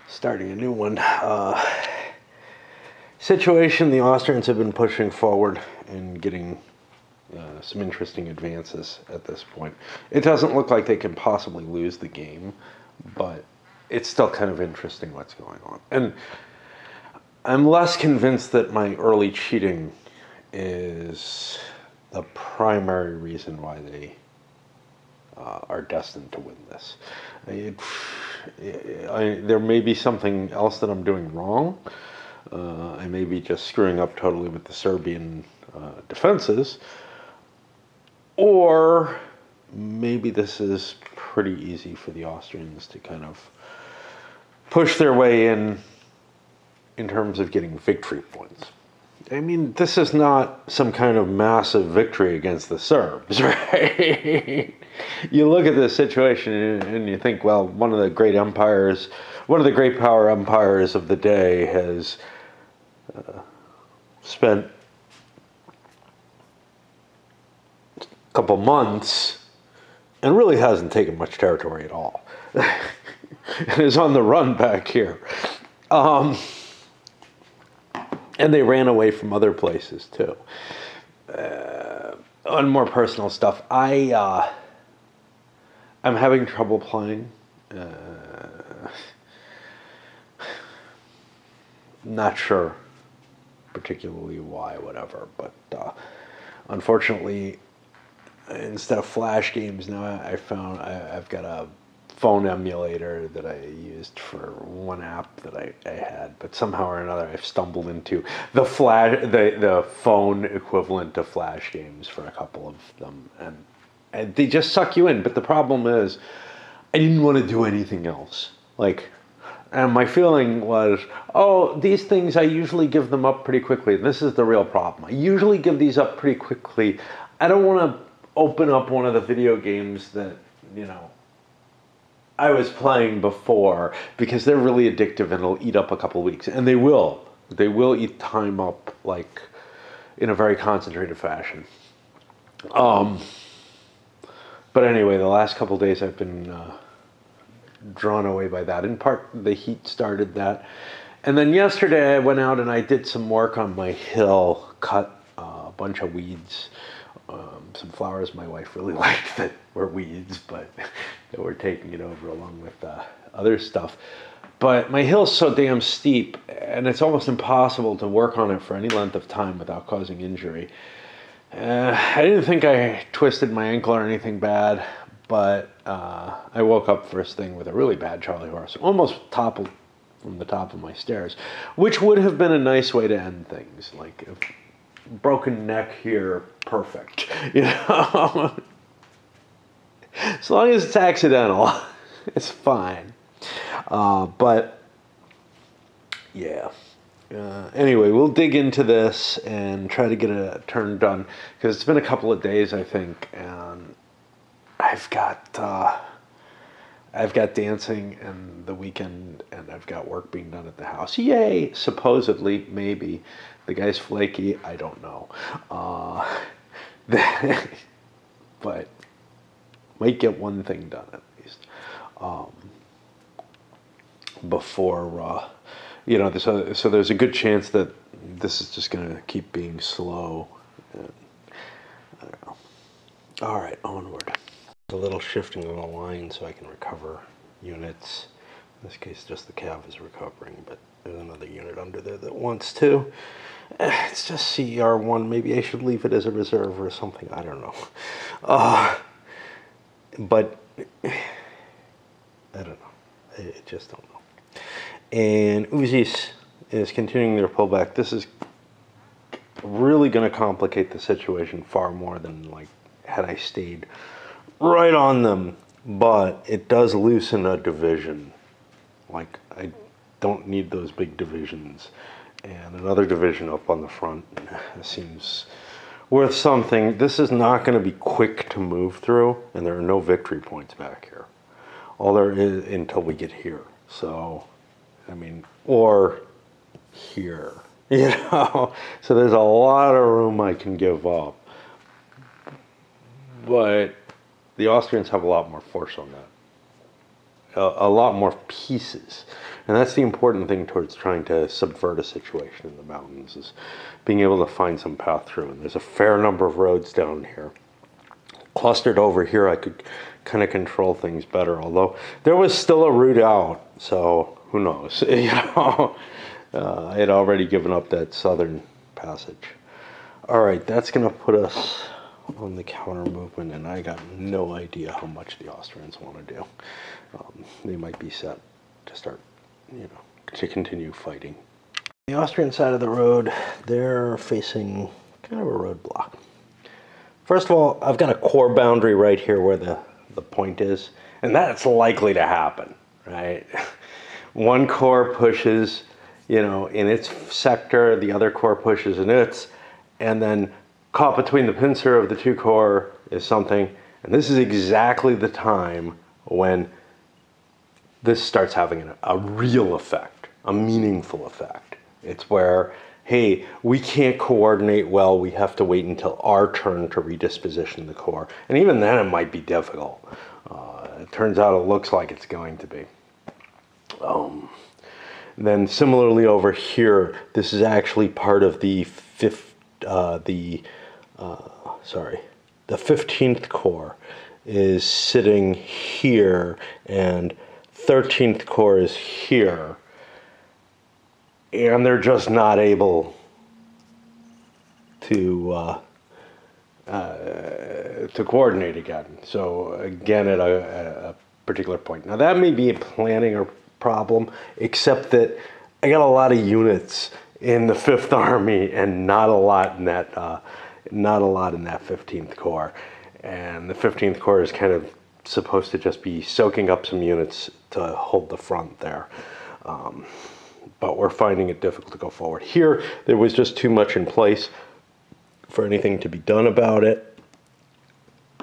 starting a new one. Situation, the Austrians have been pushing forward and getting some interesting advances at this point. It doesn't look like they can possibly lose the game, but it's still kind of interesting what's going on. And I'm less convinced that my early cheating is the primary reason why they are destined to win this. There may be something else that I'm doing wrong. I may be just screwing up totally with the Serbian defenses, or maybe this is pretty easy for the Austrians to kind of push their way in terms of getting victory points. I mean, this is not some kind of massive victory against the Serbs, right? You look at this situation and you think, well, one of the great power empires of the day has spent a couple months and really hasn't taken much territory at all. And is on the run back here. And they ran away from other places too. On more personal stuff, I'm having trouble playing. Not sure particularly why, whatever, but unfortunately, instead of flash games now, I've got a phone emulator that I used for one app that I had, but somehow or another I've stumbled into the phone equivalent to flash games for a couple of them, and they just suck you in. But the problem is, I didn't want to do anything else. And my feeling was, oh, these things, I usually give them up pretty quickly. This is the real problem. I usually give these up pretty quickly. I don't want to open up one of the video games that, I was playing before, because they're really addictive and it'll eat up a couple of weeks. And they will. They will eat time up, in a very concentrated fashion. But anyway, the last couple of days I've been drawn away by that. In part, the heat started that. And then yesterday I went out and I did some work on my hill, cut a bunch of weeds, some flowers my wife really liked that were weeds, but that were taking it over along with other stuff. But my hill's so damn steep, and it's almost impossible to work on it for any length of time without causing injury. I didn't think I twisted my ankle or anything bad, but I woke up first thing with a really bad Charlie horse, almost toppled from the top of my stairs, which would have been a nice way to end things. Broken neck here, perfect. As long as it's accidental, it's fine. But yeah. Anyway, we'll dig into this and try to get a turn done, because it's been a couple of days, I think, and I've got dancing and the weekend, and I've got work being done at the house. Yay! Supposedly, maybe. The guy's flaky. I don't know. But might get one thing done at least before. So there's a good chance that this is just going to keep being slow. And, I don't know. All right, onward. A little shifting of the line so I can recover units. In this case, just the cav is recovering, but there's another unit under there that wants to. It's just CER1. Maybe I should leave it as a reserve or something. I don't know. But I don't know. I just don't know. And Uzis is continuing their pullback. This is really going to complicate the situation far more than had I stayed right on them. But it does loosen a division. I don't need those big divisions. And another division up on the front seems worth something. This is not going to be quick to move through, and there are no victory points back here. All there is until we get here. So, or here, So there's a lot of room I can give up. But the Austrians have a lot more force on that. a lot more pieces. And that's the important thing towards trying to subvert a situation in the mountains, is being able to find some path through. And there's a fair number of roads down here. Clustered over here, I could kind of control things better, although there was still a route out, so who knows. I had already given up that southern passage. All right, that's going to put us on the counter movement, and I got no idea how much the Austrians want to do. They might be set to start, to continue fighting. The Austrian side of the road, they're facing kind of a roadblock. First of all, I've got a core boundary right here where the point is, and that's likely to happen, right? One corps pushes, in its sector, the other corps pushes in its, and then caught between the pincer of the two corps is something, and this is exactly the time when this starts having a real effect, a meaningful effect. It's where, hey, we can't coordinate well, we have to wait until our turn to redisposition the corps. And even then it might be difficult. It turns out it looks like it's going to be. Then similarly over here, this is actually part of the 15th Corps is sitting here, and 13th Corps is here, and they're just not able to coordinate again. So again, at a particular point. Now that may be a planning or problem, except that I got a lot of units in the 5th Army and not a lot in that 15th Corps. And the 15th Corps is kind of supposed to just be soaking up some units to hold the front there. But we're finding it difficult to go forward. Here, there was just too much in place for anything to be done about it,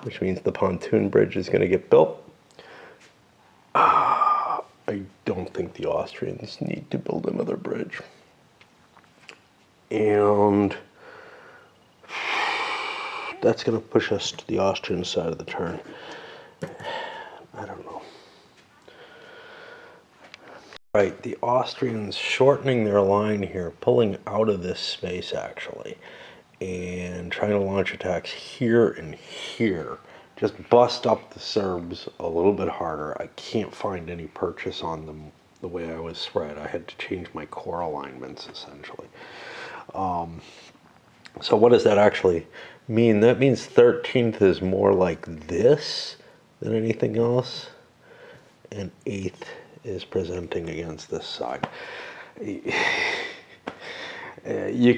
which means the pontoon bridge is going to get built. I don't think the Austrians need to build another bridge. And that's going to push us to the Austrian side of the turn. I don't know. Right, the Austrians shortening their line here, pulling out of this space actually, and trying to launch attacks here and here. Just bust up the Serbs a little bit harder. I can't find any purchase on them the way I was spread. I had to change my core alignments essentially. So what does that actually mean? That means 13th is more like this than anything else, and 8th is presenting against this side. You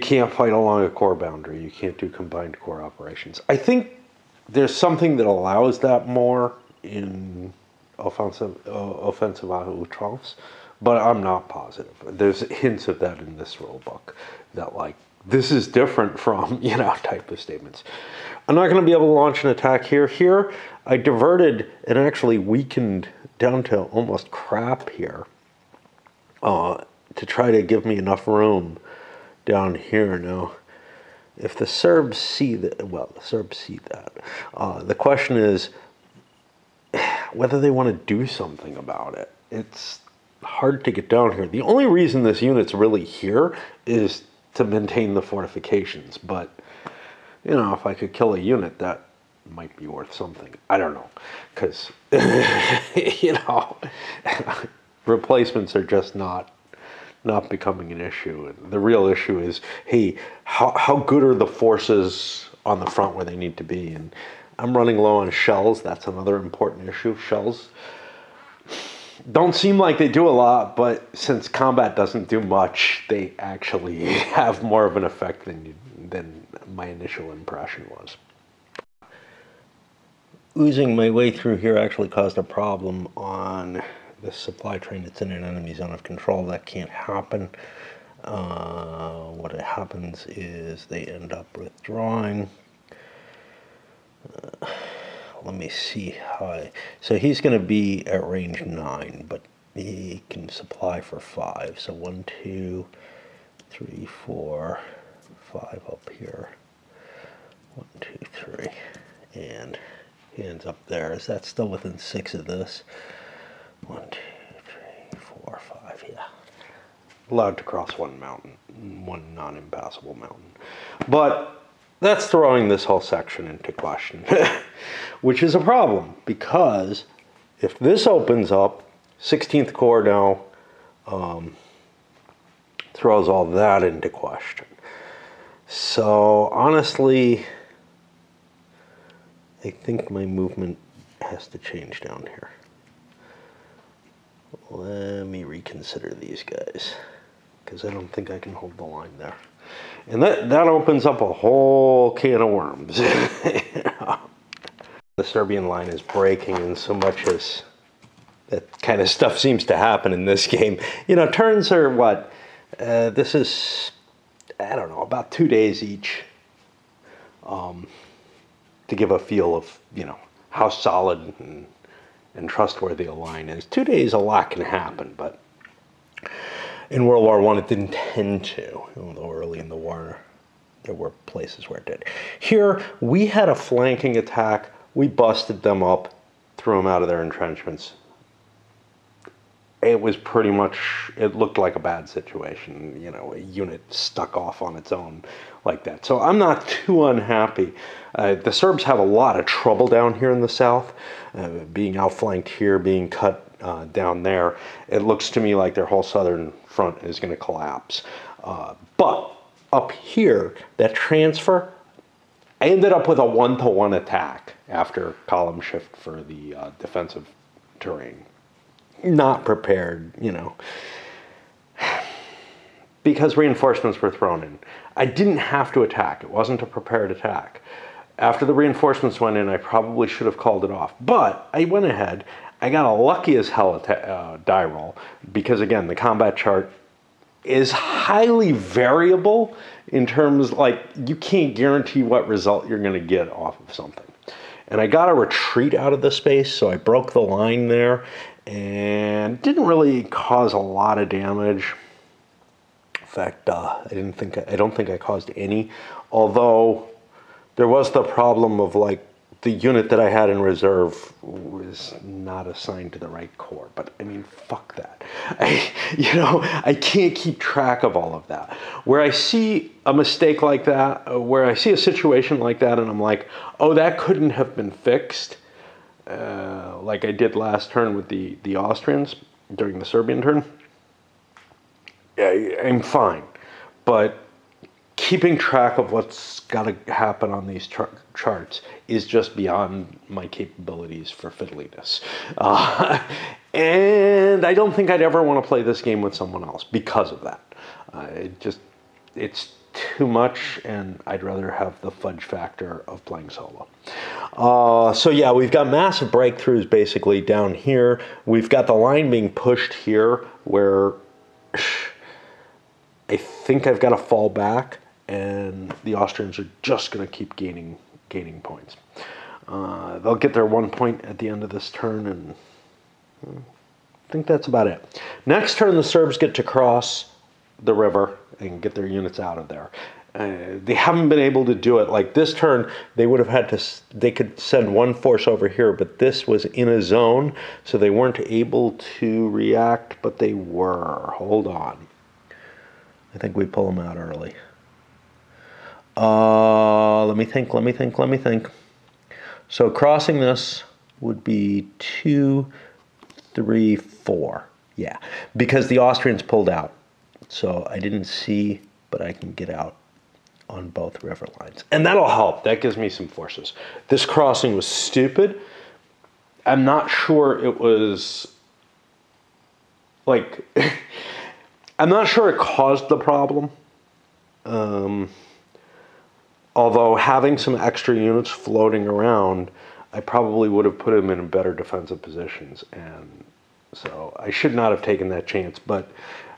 can't fight along a core boundary. You can't do combined core operations. I think there's something that allows that more in offensive à outrance, but I'm not positive. There's hints of that in this rule book, that like, this is different from, type of statements. I'm not going to be able to launch an attack here. Here, I diverted and actually weakened down to almost crap here to try to give me enough room down here. Now, if the Serbs see that, well, the Serbs see that. The question is whether they want to do something about it. It's hard to get down here. The only reason this unit's really here is to maintain the fortifications. But, if I could kill a unit, that might be worth something. I don't know. Because, replacements are just not becoming an issue. The real issue is, hey, how good are the forces on the front where they need to be? And I'm running low on shells. That's another important issue. Shells don't seem like they do a lot, but since combat doesn't do much, they actually have more of an effect than my initial impression was. Oozing my way through here actually caused a problem on the supply train that's in an enemy zone of control. That can't happen. What happens is they end up withdrawing. Let me see how so he's going to be at range 9, but he can supply for 5. So 1, 2, 3, 4, 5 up here. 1, 2, 3, and he ends up there. Is that still within 6 of this? 1, allowed to cross one mountain, one non-impassable mountain. But that's throwing this whole section into question, which is a problem, because if this opens up, 16th Corps now throws all that into question. So honestly, I think my movement has to change down here. Let me reconsider these guys, because I don't think I can hold the line there. And that opens up a whole can of worms. The Serbian line is breaking in so much as that kind of stuff seems to happen in this game. You know, turns are what? This is, I don't know, about 2 days each, to give a feel of, you know, how solid and trustworthy a line is. 2 days, a lot can happen, but in World War I, it didn't tend to. Although early in the war, there were places where it did. Here, we had a flanking attack. We busted them up, threw them out of their entrenchments. It was pretty much, it looked like a bad situation, you know, a unit stuck off on its own like that. So I'm not too unhappy. The Serbs have a lot of trouble down here in the south, being outflanked here, being cut down there. It looks to me like their whole southern front is going to collapse. But up here, that transfer, I ended up with a 1-to-1 attack after column shift for the defensive terrain. Not prepared, you know, because reinforcements were thrown in. I didn't have to attack. It wasn't a prepared attack. After the reinforcements went in, I probably should have called it off. But I went ahead. I got a lucky as hell die roll, because, again, the combat chart is highly variable in terms, like, you can't guarantee what result you're going to get off of something. And I got a retreat out of the space, so I broke the line there, and didn't really cause a lot of damage. In fact, I don't think I caused any, although there was the problem of, like, the unit that I had in reserve was not assigned to the right corps. But I mean, fuck that. I can't keep track of all of that. Where I see a mistake like that, where I see a situation like that, and I'm like, oh, that couldn't have been fixed, like I did last turn with the Austrians during the Serbian turn, I'm fine. But keeping track of what's got to happen on these charts is just beyond my capabilities for fiddliness. And I don't think I'd ever want to play this game with someone else because of that. It's too much, and I'd rather have the fudge factor of playing solo. So yeah, we've got massive breakthroughs basically down here. We've got the line being pushed here where I think I've got to fall back, and the Austrians are just going to keep gaining points. They'll get their 1 point at the end of this turn, and I think that's about it. Next turn, the Serbs get to cross the river and get their units out of there. They haven't been able to do it. Like this turn, they would have had to, they could send one force over here, but this was in a zone, so they weren't able to react, but they were. Hold on. I think we pull them out early. Let me think. So crossing this would be 2, 3, 4. Yeah, because the Austrians pulled out. So I didn't see, but I can get out on both river lines. And that'll help. That gives me some forces. This crossing was stupid. I'm not sure it was, like, I'm not sure it caused the problem. Although having some extra units floating around, I probably would have put them in better defensive positions. And so I should not have taken that chance. But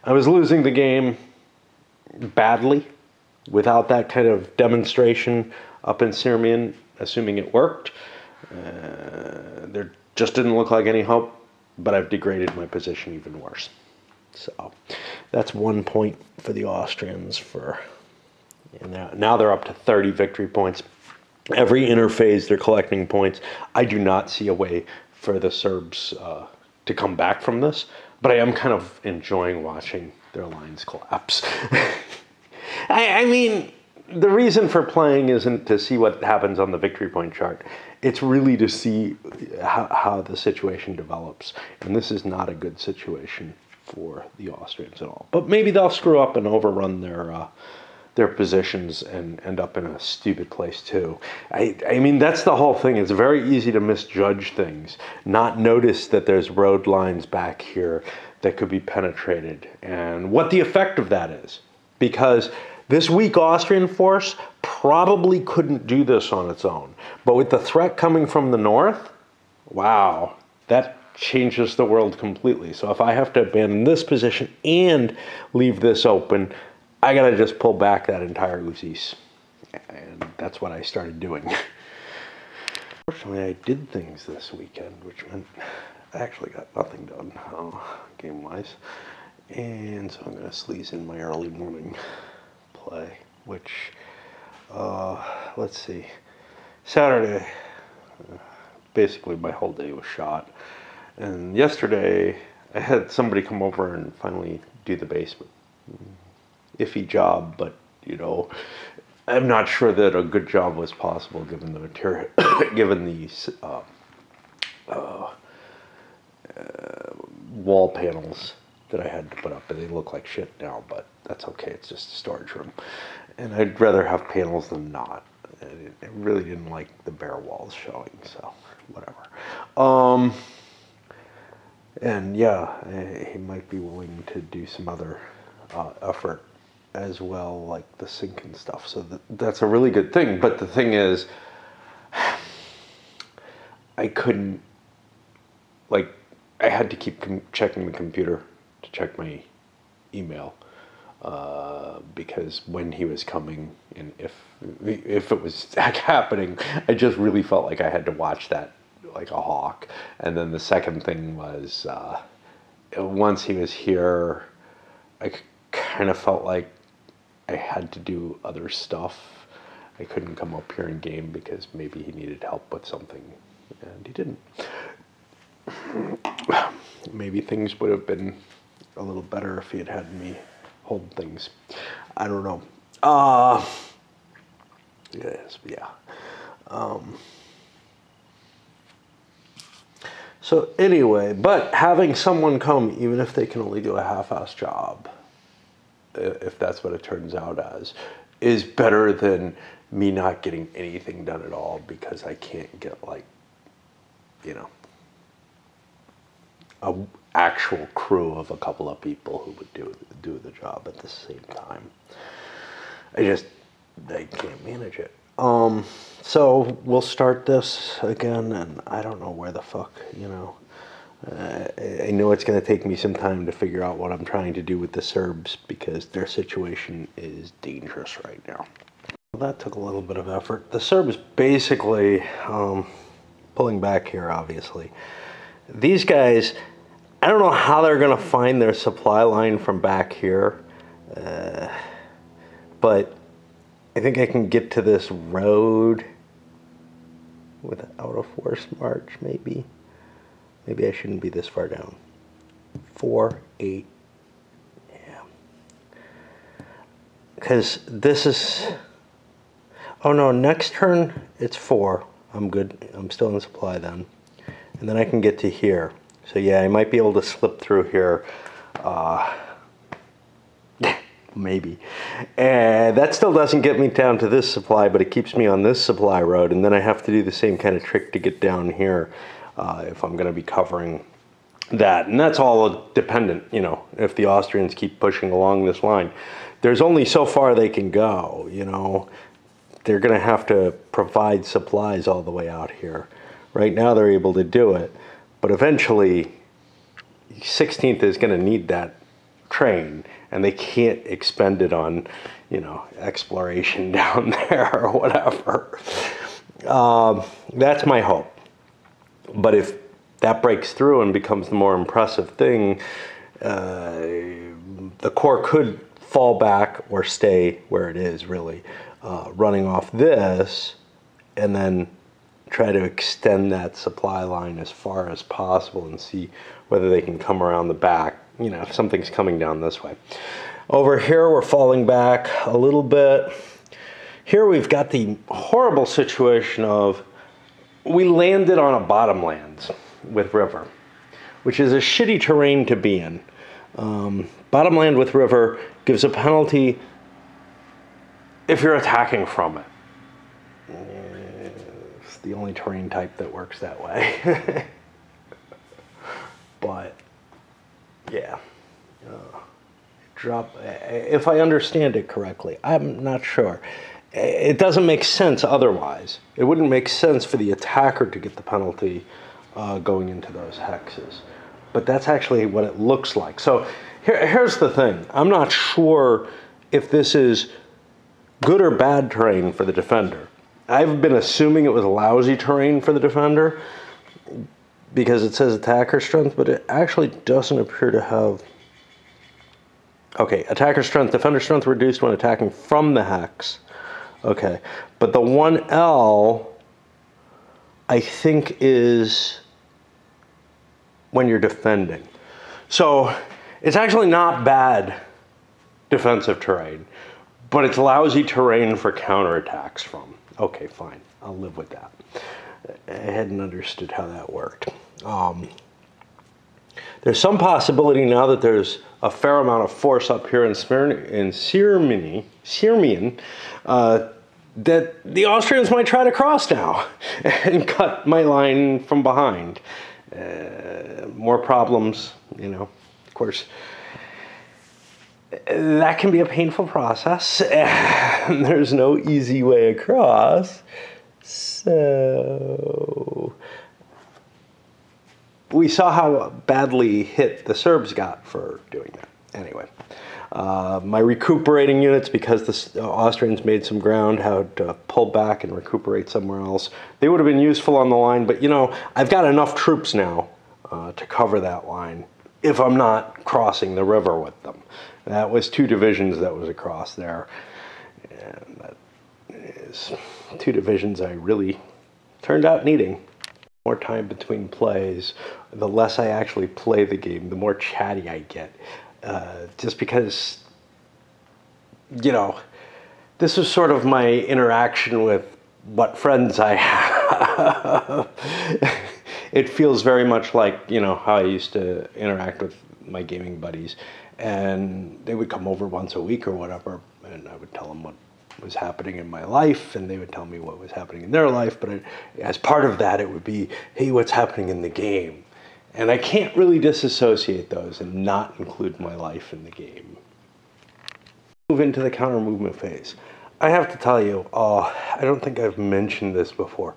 I was losing the game badly without that kind of demonstration up in Serbien, assuming it worked. There just didn't look like any hope, but I've degraded my position even worse. So that's 1 point for the Austrians for, and now they're up to 30 victory points. Every interphase they're collecting points. I do not see a way for the Serbs to to come back from this, but I am kind of enjoying watching their lines collapse. I mean, the reason for playing isn't to see what happens on the victory point chart. It's really to see how the situation develops. And this is not a good situation for the Austrians at all. But maybe they'll screw up and overrun their positions and end up in a stupid place too. I mean, that's the whole thing. It's very easy to misjudge things, not notice that there's road lines back here that could be penetrated, and what the effect of that is. Because this weak Austrian force probably couldn't do this on its own. But with the threat coming from the north, wow, that changes the world completely. So if I have to abandon this position and leave this open, I gotta just pull back that entire Uzis. And that's what I started doing. Fortunately, I did things this weekend, which meant I actually got nothing done, game-wise. And so I'm gonna sleaze in my early morning play, which, let's see, Saturday, basically my whole day was shot. And yesterday, I had somebody come over and finally do the basement. Iffy job, but, you know, I'm not sure that a good job was possible given the material, given these wall panels that I had to put up. And they look like shit now, but that's okay. It's just a storage room. And I'd rather have panels than not. I really didn't like the bare walls showing, so whatever. And yeah, he might be willing to do some other effort as well, like the sink and stuff. So that's a really good thing. But the thing is, I couldn't, like, I had to keep checking the computer to check my email because when he was coming, and if it was happening, I just really felt like I had to watch that like a hawk. And then the second thing was once he was here, I kind of felt like I had to do other stuff. I couldn't come up here in game because maybe he needed help with something, and he didn't. Maybe things would have been a little better if he had had me hold things. I don't know. Yes, yeah. So anyway, but having someone come, even if they can only do a half-ass job, if that's what it turns out as, is better than me not getting anything done at all because I can't get, like, you know, an actual crew of a couple of people who would do the job at the same time. I can't manage it. So we'll start this again, and I don't know where the fuck, you know. I know it's going to take me some time to figure out what I'm trying to do with the Serbs because their situation is dangerous right now. Well, that took a little bit of effort. The Serbs basically, pulling back here obviously, these guys, I don't know how they're going to find their supply line from back here, but I think I can get to this road without a forced march, maybe. Maybe I shouldn't be this far down. 4, 8, yeah. Because this is, oh no, next turn it's 4. I'm good, I'm still in supply then. And then I can get to here. So yeah, I might be able to slip through here, maybe. And that still doesn't get me down to this supply, but it keeps me on this supply road, and then I have to do the same kind of trick to get down here if I'm going to be covering that. And that's all dependent, you know, if the Austrians keep pushing along this line. There's only so far they can go, you know. They're going to have to provide supplies all the way out here. Right now they're able to do it, but eventually 16th is going to need that train, and they can't expend it on, you know, exploration down there or whatever. That's my hope. But if that breaks through and becomes the more impressive thing, the Corps could fall back or stay where it is, really, running off this, and then try to extend that supply line as far as possible and see whether they can come around the back, you know, if something's coming down this way. Over here, we're falling back a little bit. Here we've got the horrible situation of we landed on a bottomlands with river, which is a shitty terrain to be in. Bottomland with river gives a penalty if you're attacking from it. It's the only terrain type that works that way. But, yeah. If I understand it correctly, I'm not sure. It doesn't make sense otherwise. It wouldn't make sense for the attacker to get the penalty going into those hexes. But that's actually what it looks like. So here's the thing. I'm not sure if this is good or bad terrain for the defender. I've been assuming it was lousy terrain for the defender because it says attacker strength, but it actually doesn't appear to have... Okay, attacker strength, defender strength reduced when attacking from the hex. Okay, but the 1L, I think, is when you're defending. So it's actually not bad defensive terrain, but it's lousy terrain for counterattacks from. Okay, fine, I'll live with that. I hadn't understood how that worked. There's some possibility now that there's a fair amount of force up here in Serbien, that the Austrians might try to cross now and cut my line from behind. More problems, you know, of course. That can be a painful process. There's no easy way across. So we saw how badly hit the Serbs got for doing that. Anyway, my recuperating units, because the Austrians made some ground, had to pull back and recuperate somewhere else. They would have been useful on the line, but you know, I've got enough troops now to cover that line if I'm not crossing the river with them. That was 2 divisions that was across there. And that is 2 divisions I really turned out needing. More time between plays, the less I actually play the game, the more chatty I get. Just because, you know, this is sort of my interaction with what friends I have. It feels very much like, you know, how I used to interact with my gaming buddies. And they would come over once a week or whatever, and I would tell them what was happening in my life, and they would tell me what was happening in their life. But as part of that, it would be, hey, what's happening in the game? And I can't really disassociate those and not include my life in the game. Move into the counter movement phase. I have to tell you, I don't think I've mentioned this before.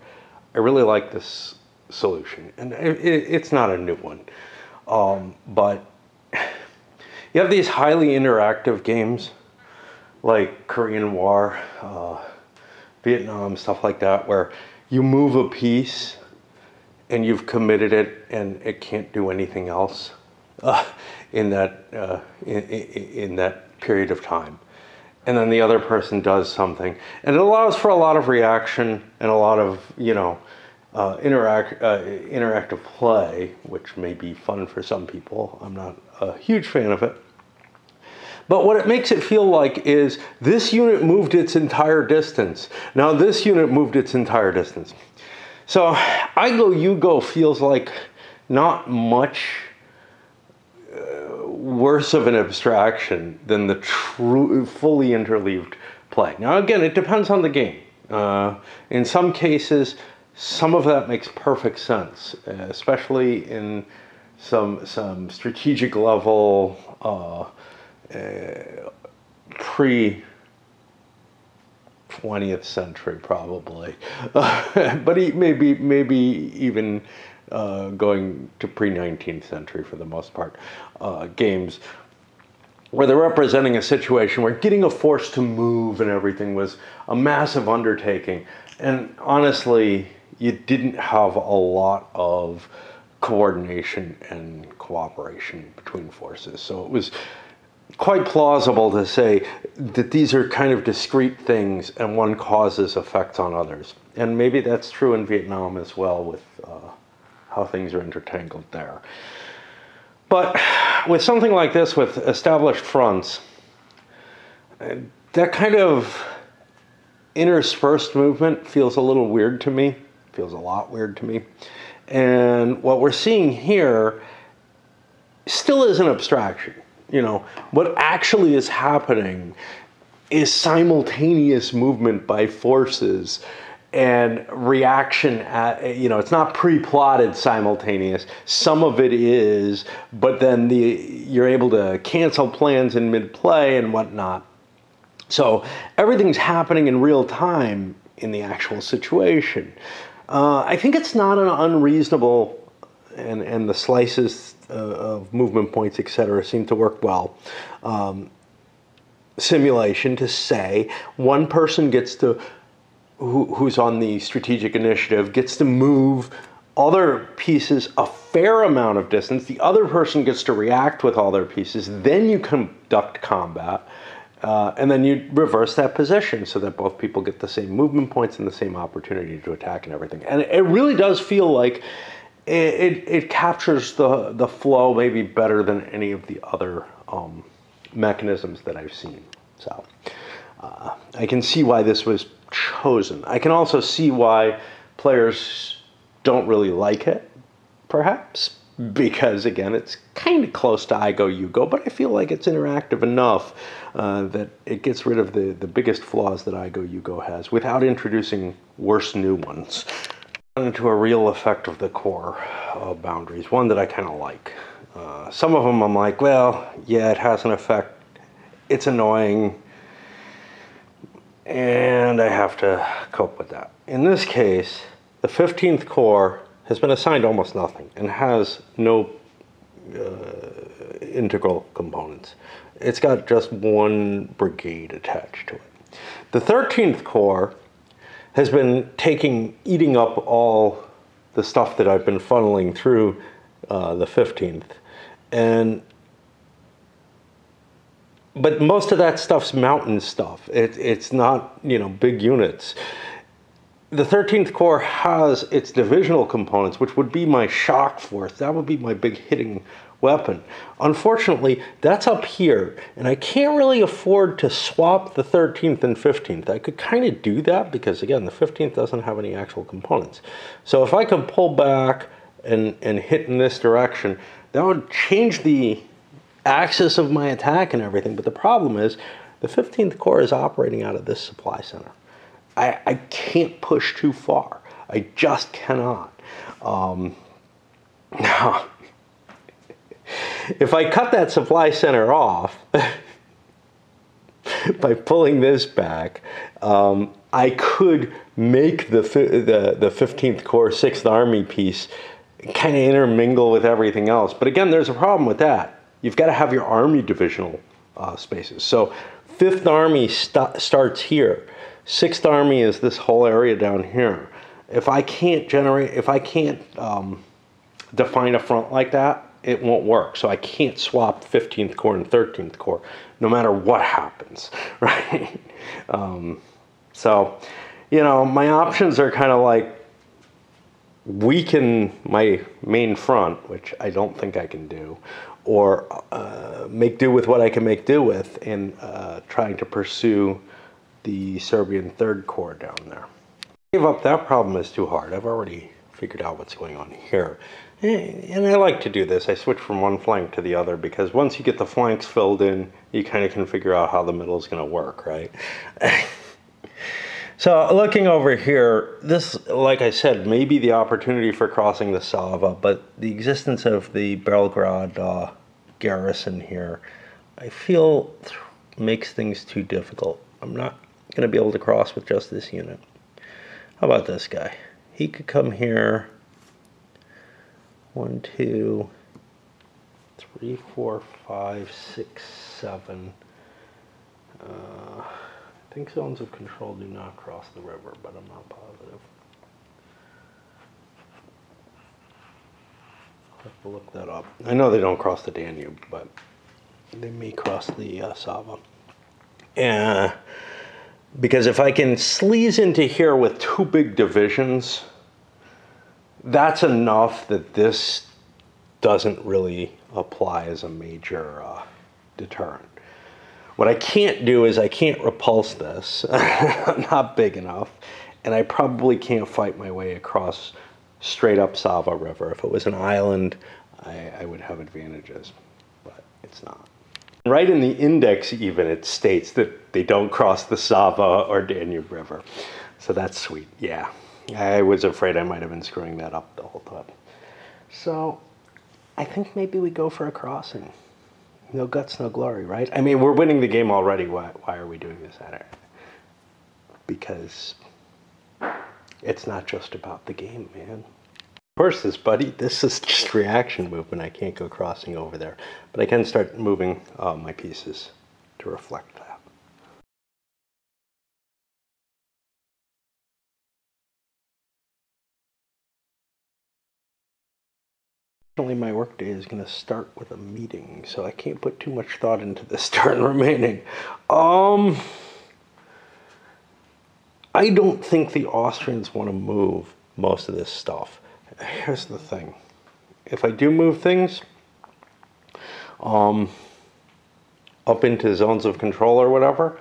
I really like this solution, and it's not a new one. But you have these highly interactive games like Korean War, Vietnam, stuff like that, where you move a piece and you've committed it and it can't do anything else in that period of time. And then the other person does something. And it allows for a lot of reaction and a lot of, you know, interactive play, which may be fun for some people. I'm not a huge fan of it. But what it makes it feel like is this unit moved its entire distance. Now this unit moved its entire distance. So I go, you go feels like not much worse of an abstraction than the true, fully interleaved play. Now again, it depends on the game. In some cases, some of that makes perfect sense, especially in some strategic level pre-20th century probably, but maybe even going to pre-19th century for the most part, games where they're representing a situation where getting a force to move and everything was a massive undertaking. And honestly, you didn't have a lot of coordination and cooperation between forces. So it was quite plausible to say that these are kind of discrete things and one causes effects on others. And maybe that's true in Vietnam as well with how things are intertangled there. But with something like this, with established fronts, that kind of interspersed movement feels a little weird to me, feels a lot weird to me. And what we're seeing here still is an abstraction. You know, what actually is happening is simultaneous movement by forces and reaction at, you know, it's not pre-plotted simultaneous. Some of it is, but then you're able to cancel plans in mid-play and whatnot. So everything's happening in real time in the actual situation. I think it's not an unreasonable, and the slices of movement points, etc., seem to work well, simulation to say one person gets to, who's on the strategic initiative, gets to move other pieces a fair amount of distance. The other person gets to react with all their pieces. Then you conduct combat. And then you reverse that position so that both people get the same movement points and the same opportunity to attack and everything. And it really does feel like it captures the flow maybe better than any of the other mechanisms that I've seen. So I can see why this was chosen. I can also see why players don't really like it, perhaps, because again, it's kind of close to I go, you go, but I feel like it's interactive enough that it gets rid of the biggest flaws that I go, you go has without introducing worse new ones. Into a real effect of the core boundaries, one that I kind of like. Some of them I'm like, well, yeah, it has an effect. It's annoying, and I have to cope with that. In this case, the 15th Corps has been assigned almost nothing and has no integral components. It's got just one brigade attached to it. The 13th Corps has been eating up all the stuff that I've been funneling through the 15th. But most of that stuff's mountain stuff. It's not, you know, big units. The 13th Corps has its divisional components, which would be my shock force. That would be my big hitting weapon. Unfortunately, that's up here, and I can't really afford to swap the 13th and 15th. I could kind of do that because, again, the 15th doesn't have any actual components. So if I could pull back and hit in this direction, that would change the axis of my attack and everything. But the problem is the 15th Corps is operating out of this supply center. I can't push too far. I just cannot. Now, if I cut that supply center off by pulling this back, I could make the 15th Corps 6th Army piece kind of intermingle with everything else. But again, there's a problem with that. You've got to have your Army divisional spaces. So 5th Army starts here. 6th Army is this whole area down here. If I can't define a front like that, it won't work. So I can't swap 15th Corps and 13th Corps, no matter what happens, right? So, you know, my options are kind of like weaken my main front, which I don't think I can do, or make do with what I can make do with in trying to pursue the Serbian 3rd Corps down there. Give up that problem is too hard. I've already figured out what's going on here. And I like to do this. I switch from one flank to the other because once you get the flanks filled in, you kind of can figure out how the middle is going to work, right? So looking over here, this, like I said, may be the opportunity for crossing the Sava, but the existence of the Belgrade garrison here, I feel makes things too difficult. I'm not going to be able to cross with just this unit. How about this guy? He could come here. 1, 2, 3, 4, 5, 6, 7. I think zones of control do not cross the river, but I'm not positive. I'll have to look that up. I know they don't cross the Danube, but they may cross the Sava. Because if I can sleaze into here with two big divisions, that's enough that this doesn't really apply as a major deterrent. What I can't do is I can't repulse this. I'm not big enough. And I probably can't fight my way across straight up Sava River. If it was an island, I would have advantages, but it's not. Right in the index even, it states that they don't cross the Sava or Danube River. So that's sweet, yeah. I was afraid I might have been screwing that up the whole time. So I think maybe we go for a crossing. No guts, no glory, right? I mean, we're winning the game already. Why are we doing this at it? Because it's not just about the game, man. Horses, buddy. This is just reaction movement. I can't go crossing over there. But I can start moving my pieces to reflect that. Unfortunately, my workday is going to start with a meeting, so I can't put too much thought into this turn remaining. I don't think the Austrians want to move most of this stuff. Here's the thing. If I do move things up into zones of control or whatever,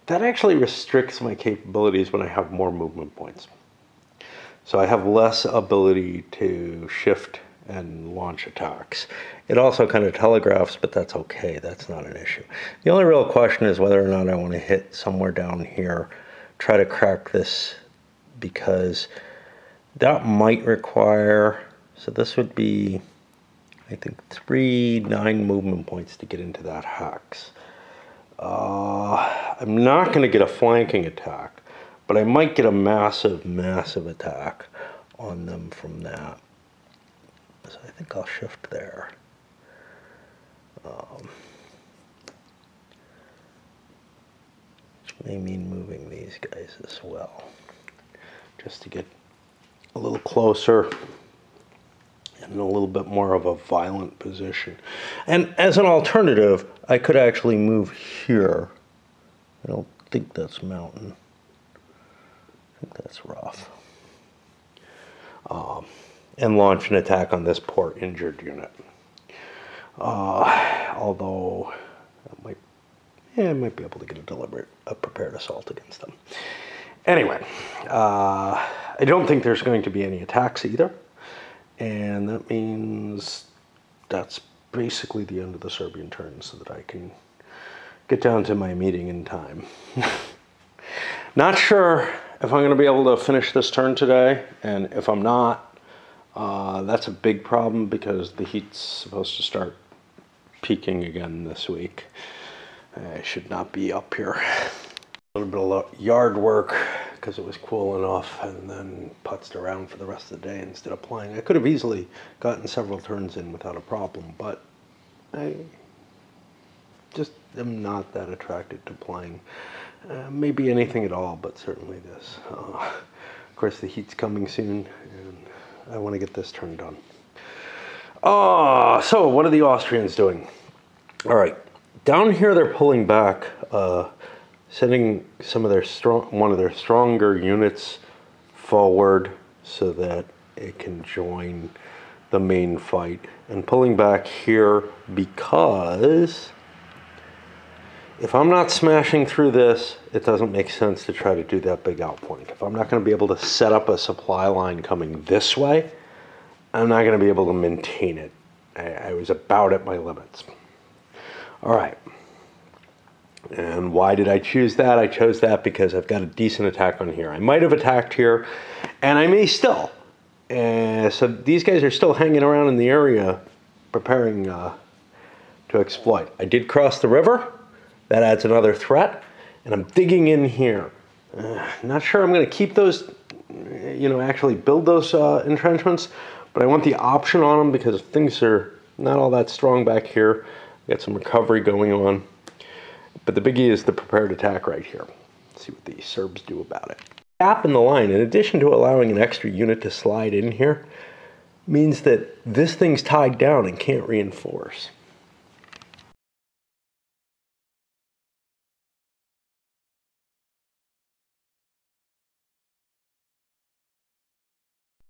that actually restricts my capabilities when I have more movement points. So I have less ability to shift and launch attacks. It also kind of telegraphs, but that's okay. That's not an issue. The only real question is whether or not I want to hit somewhere down here, try to crack this, because that might require, so this would be, I think, 9 movement points to get into that hex. I'm not going to get a flanking attack, but I might get a massive, massive attack on them from that. So I think I'll shift there. Which may mean moving these guys as well, just to get a little closer and in a little bit more of a violent position. And as an alternative, I could actually move here. I don't think that's mountain. I think that's rough. And launch an attack on this poor injured unit. Although I might be able to get a prepared assault against them. Anyway, I don't think there's going to be any attacks either. And that means that's basically the end of the Serbian turn, so that I can get down to my meeting in time. Not sure if I'm going to be able to finish this turn today, and if I'm not, that's a big problem because the heat's supposed to start peaking again this week. I should not be up here. A little bit of yard work because it was cool enough, and then putzed around for the rest of the day instead of playing. I could have easily gotten several turns in without a problem, but I just am not that attracted to playing. Maybe anything at all, but certainly this. Of course, the heat's coming soon, and I want to get this turn done. So what are the Austrians doing? All right, down here they're pulling back, sending some of their one of their stronger units forward so that it can join the main fight, and pulling back here because if I'm not smashing through this, it doesn't make sense to try to do that big outpoint. If I'm not going to be able to set up a supply line coming this way, I'm not going to be able to maintain it. I was about at my limits. All right. And why did I choose that? I chose that because I've got a decent attack on here. I might have attacked here, and I may still. So these guys are still hanging around in the area, preparing to exploit. I did cross the river. That adds another threat, and I'm digging in here. Not sure I'm going to keep those, actually build those entrenchments, but I want the option on them because things are not all that strong back here. Got some recovery going on. But the biggie is the prepared attack right here. Let's see what the Serbs do about it. Gap in the line, in addition to allowing an extra unit to slide in here, means that this thing's tied down and can't reinforce.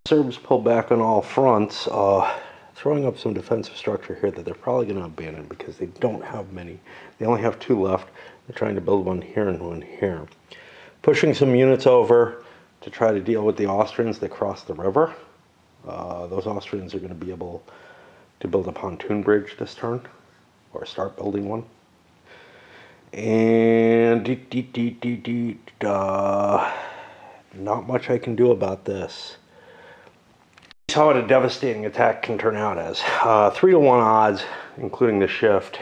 Serbs pull back on all fronts, throwing up some defensive structure here that they're probably going to abandon because they don't have many. They only have 2 left. They're trying to build one here and one here. Pushing some units over to try to deal with the Austrians that cross the river. Those Austrians are going to be able to build a pontoon bridge this turn, or start building one. And not much I can do about this. You saw what a devastating attack can turn out as. 3-1 odds, including the shift.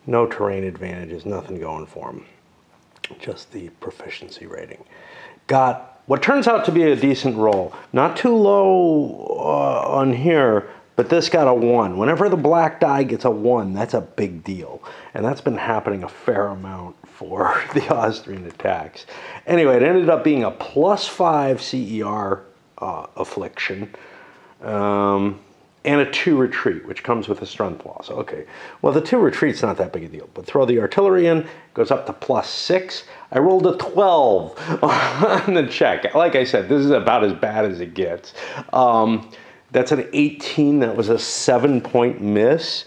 No terrain advantages, nothing going for them. Just the proficiency rating. Got what turns out to be a decent roll. Not too low on here, but this got a 1. Whenever the black die gets a 1, that's a big deal. And that's been happening a fair amount for the Austrian attacks. Anyway, it ended up being a +5 CER affliction. And a 2 retreat, which comes with a strength loss. Okay, well, the 2 retreat's not that big a deal, but throw the artillery in, goes up to +6. I rolled a 12 on the check. Like I said, this is about as bad as it gets. That's an 18. That was a 7-point miss.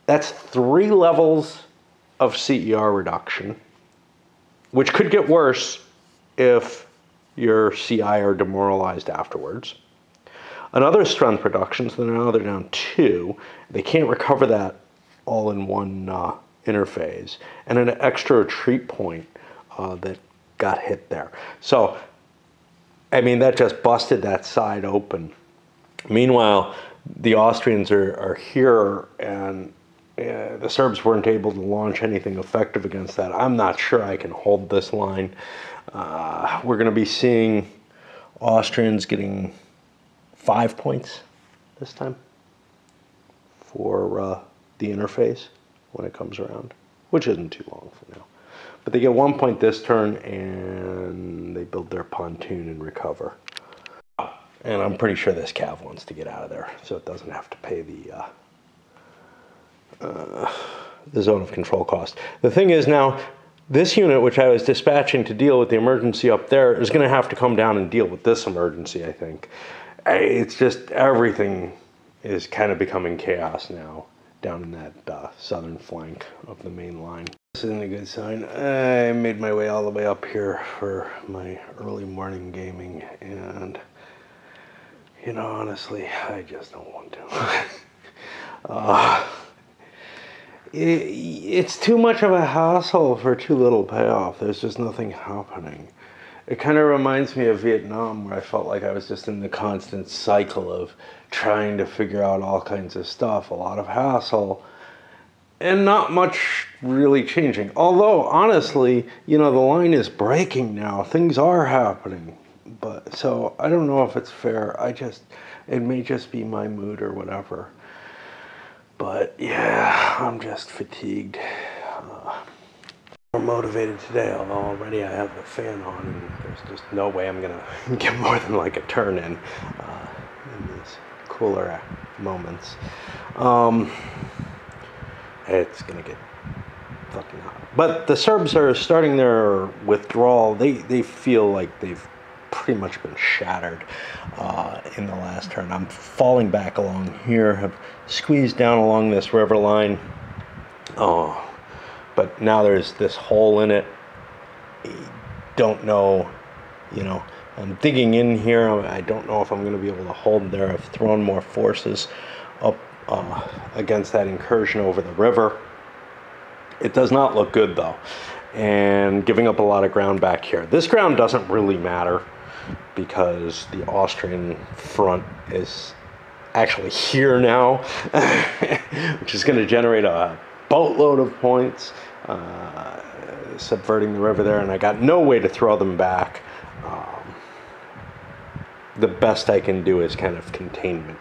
That's 3 levels of CER reduction, which could get worse if your CI are demoralized afterwards. Another strength reduction, so now they're down 2. They can't recover that all in one interphase. And an extra retreat point that got hit there. So, I mean, that just busted that side open. Meanwhile, the Austrians are here, and the Serbs weren't able to launch anything effective against that. I'm not sure I can hold this line. We're going to be seeing Austrians getting 5 points this time for the interface when it comes around, which isn't too long for now. But they get 1 point this turn, and they build their pontoon and recover. And I'm pretty sure this Cav wants to get out of there, so it doesn't have to pay the zone of control cost. The thing is now, this unit, which I was dispatching to deal with the emergency up there, is going to have to come down and deal with this emergency, I think. It's just everything is kind of becoming chaos now down in that southern flank of the main line. This isn't a good sign. I made my way all the way up here for my early morning gaming, and you know, honestly, I just don't want to. It's too much of a hassle for too little payoff. There's just nothing happening. It kind of reminds me of Vietnam, where I felt like I was just in the constant cycle of trying to figure out all kinds of stuff, a lot of hassle, and not much really changing. Although, honestly, you know, the line is breaking now. Things are happening. But so I don't know if it's fair. It may just be my mood or whatever. But yeah, I'm just fatigued. More motivated today, although already I have the fan on, and there's just no way I'm gonna get more than like a turn in these cooler moments. It's gonna get fucking hot. But the Serbs are starting their withdrawal. They feel like they've pretty much been shattered in the last turn. I'm falling back along here, have squeezed down along this river line. But now there's this hole in it. Don't know, you know, I'm digging in here. I don't know if I'm going to be able to hold there. I've thrown more forces up against that incursion over the river. It does not look good, though, and giving up a lot of ground back here. This ground doesn't really matter because the Austrian front is actually here now, which is going to generate a boatload of points, subverting the river there, and I got no way to throw them back. The best I can do is kind of containment.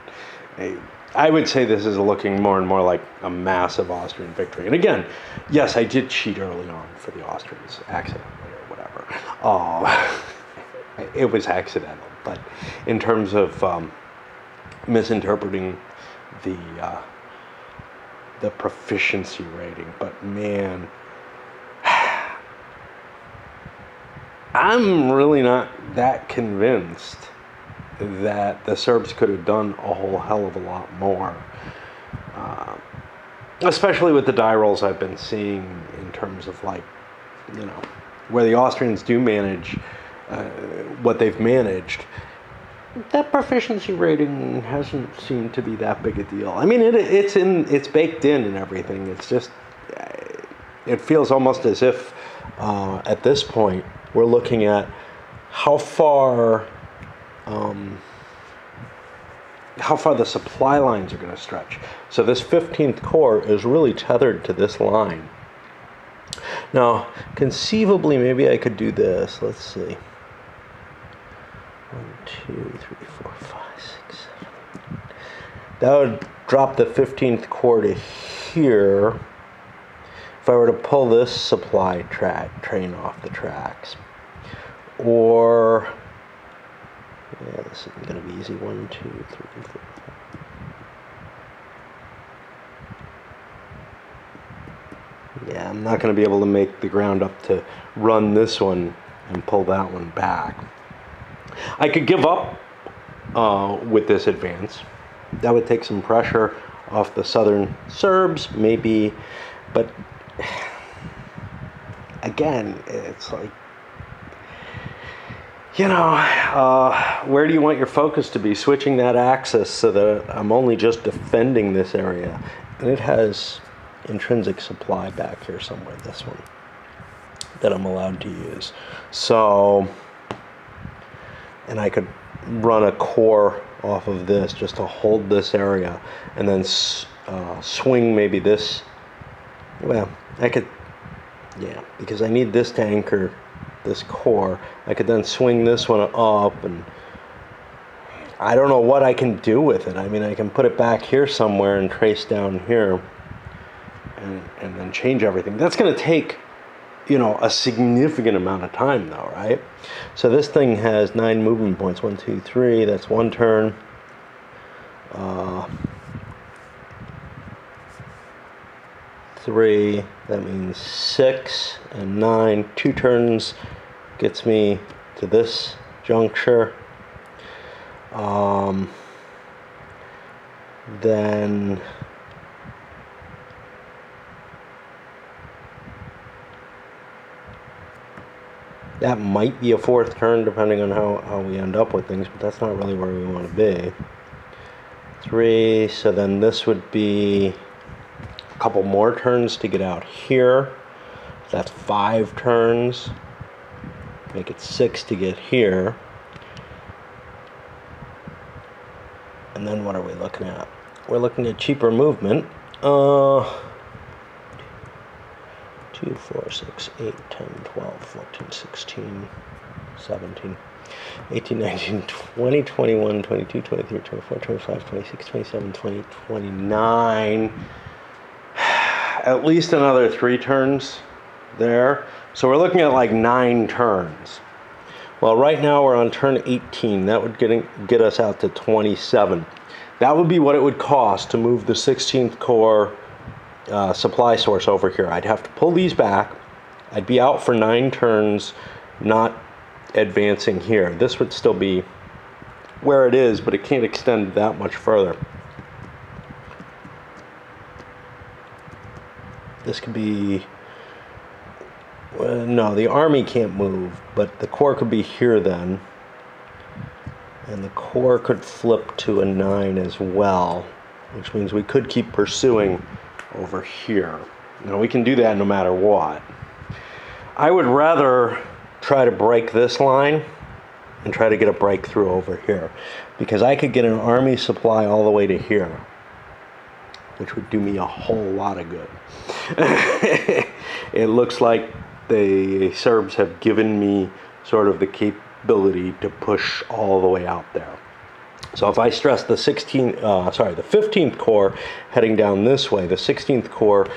I would say this is looking more and more like a massive Austrian victory. And again, yes, I did cheat early on for the Austrians, accidentally or whatever. It was accidental, but in terms of misinterpreting the proficiency rating, but man, I'm really not that convinced that the Serbs could have done a whole hell of a lot more. Especially with the die rolls I've been seeing in terms of like, you know, where the Austrians do manage what they've managed, that proficiency rating hasn't seemed to be that big a deal. I mean, it's baked in and everything. It's just, it feels almost as if at this point we're looking at how far the supply lines are going to stretch. So this 15th Corps is really tethered to this line. Now, conceivably, maybe I could do this. Let's see. 1, 2, 3, 4, 5, 6, 7. That would drop the 15th Corps to here. If I were to pull this supply train off the tracks. Or, yeah, this isn't going to be easy. 1, 2, 3, 4, 5. Yeah, I'm not going to be able to make the ground up to run this one and pull that one back. I could give up with this advance. That would take some pressure off the southern Serbs, maybe. But again, it's like, you know, where do you want your focus to be? Switching that axis so that I'm only just defending this area. And it has intrinsic supply back here somewhere, this one, that I'm allowed to use. So, and I could run a core off of this just to hold this area and then swing maybe this. Well, I could, yeah, because I need this to anchor this core. I could then swing this one up, and I don't know what I can do with it. I mean, I can put it back here somewhere and trace down here and then change everything. That's going to take, you know, a significant amount of time though, right? So this thing has 9 movement points. 1, 2, 3, that's 1 turn. 3, that means 6 and 9. 2 turns gets me to this juncture. Then that might be a 4th turn depending on how we end up with things, but that's not really where we want to be. 3, so then this would be a couple more turns to get out here. That's 5 turns. Make it 6 to get here. And then what are we looking at? We're looking at cheaper movement. 2, 4, 6, 8, 10, 12, 14, 16, 17, 18, 19, 20, 21, 22, 23, 24, 25, 26, 27, 20, 29. At least another 3 turns there. So we're looking at like 9 turns. Well, right now we're on turn 18. That would get us out to 27. That would be what it would cost to move the 16th Corps supply source over here. I'd have to pull these back. I'd be out for 9 turns, not advancing here. This would still be where it is, but it can't extend that much further. This could be, well, no, the army can't move, but the Corps could be here then. And the Corps could flip to a 9 as well, which means we could keep pursuing over here. Now we can do that no matter what. I would rather try to break this line and try to get a breakthrough over here, because I could get an army supply all the way to here, which would do me a whole lot of good. It looks like the Serbs have given me sort of the capability to push all the way out there. So if I stress the 15th Corps heading down this way, the 16th Corps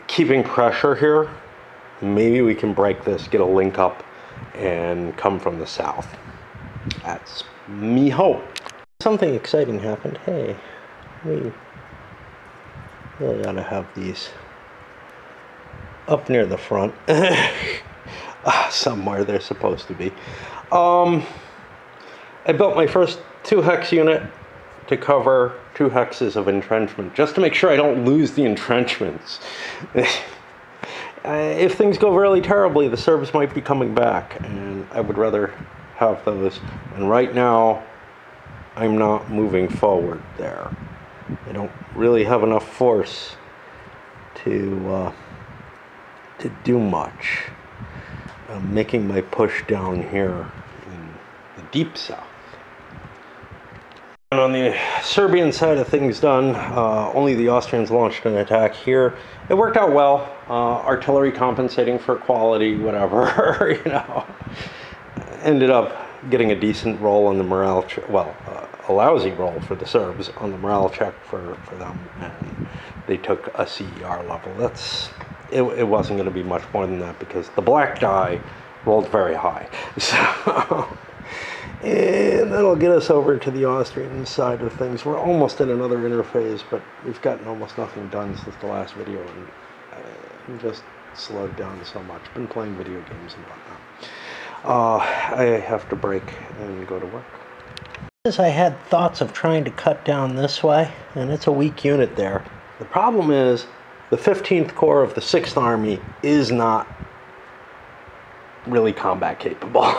keeping pressure here, maybe we can break this, get a link up, and come from the south. That's me hope. Something exciting happened. Hey, we really ought to have these up near the front. Somewhere they're supposed to be. I built my first 2-hex unit to cover 2 hexes of entrenchment, just to make sure I don't lose the entrenchments. If things go really terribly, the Serbs might be coming back, and I would rather have those. And right now, I'm not moving forward there. I don't really have enough force to do much. I'm making my push down here in the deep south. And on the Serbian side of things done, only the Austrians launched an attack here. It worked out well. Artillery compensating for quality, whatever, you know. Ended up getting a decent roll on the morale check. Well, a lousy roll for the Serbs on the morale check for them. And they took a CER level. It wasn't going to be much more than that because the black die rolled very high. So... And that'll get us over to the Austrian side of things. We're almost in another interphase, but we've gotten almost nothing done since the last video, and I'm just slowed down so much. Been playing video games and whatnot. I have to break and go to work. I had thoughts of trying to cut down this way, and it's a weak unit there. The problem is the 15th Corps of the 6th Army is not really combat capable.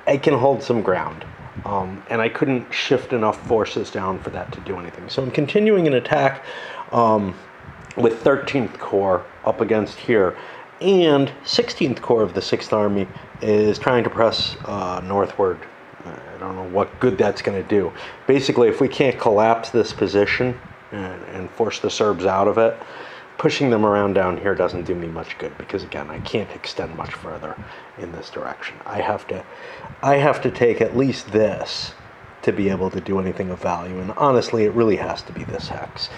I can hold some ground, and I couldn't shift enough forces down for that to do anything. So I'm continuing an attack with 13th Corps up against here, and 16th Corps of the 6th Army is trying to press northward. I don't know what good that's going to do. Basically, if we can't collapse this position and force the Serbs out of it, pushing them around down here doesn't do me much good because, again, I can't extend much further in this direction. I have to take at least this to be able to do anything of value, and honestly, it really has to be this hex.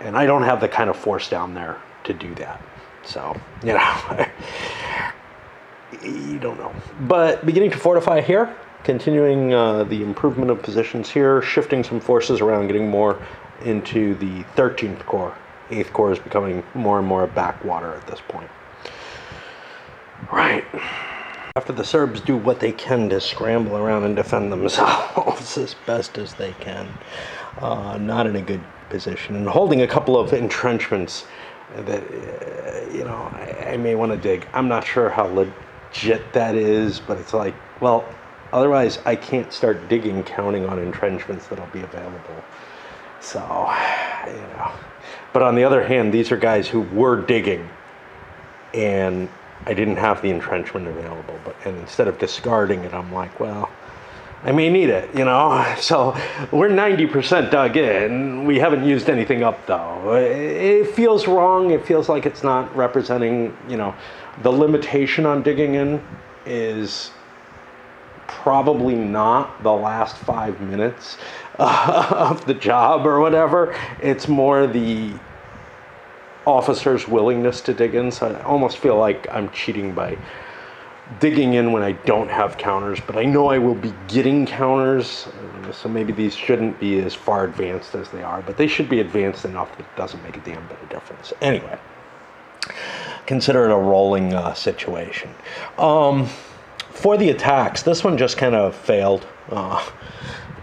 And I don't have the kind of force down there to do that. So, you know, you don't know. But beginning to fortify here, continuing the improvement of positions here, shifting some forces around, getting more into the 13th Corps. 8th Corps is becoming more and more a backwater at this point. Right. After the Serbs do what they can to scramble around and defend themselves as best as they can, not in a good position, and holding a couple of entrenchments that, you know, I may want to dig. I'm not sure how legit that is, but it's like, well, otherwise I can't start digging counting on entrenchments that'll be available. So, you know. But on the other hand, these are guys who were digging, and I didn't have the entrenchment available. And instead of discarding it, I'm like, well, I may need it, you know? So we're 90% dug in. We haven't used anything up, though. It feels wrong. It feels like it's not representing, you know, the limitation on digging in is probably not the last 5 minutes of the job or whatever. It's more the officer's willingness to dig in. So I almost feel like I'm cheating by digging in when I don't have counters, but I know I will be getting counters. So maybe these shouldn't be as far advanced as they are, but they should be advanced enough that it doesn't make a damn bit of difference. Anyway, consider it a rolling situation. For the attacks, this one just kind of failed.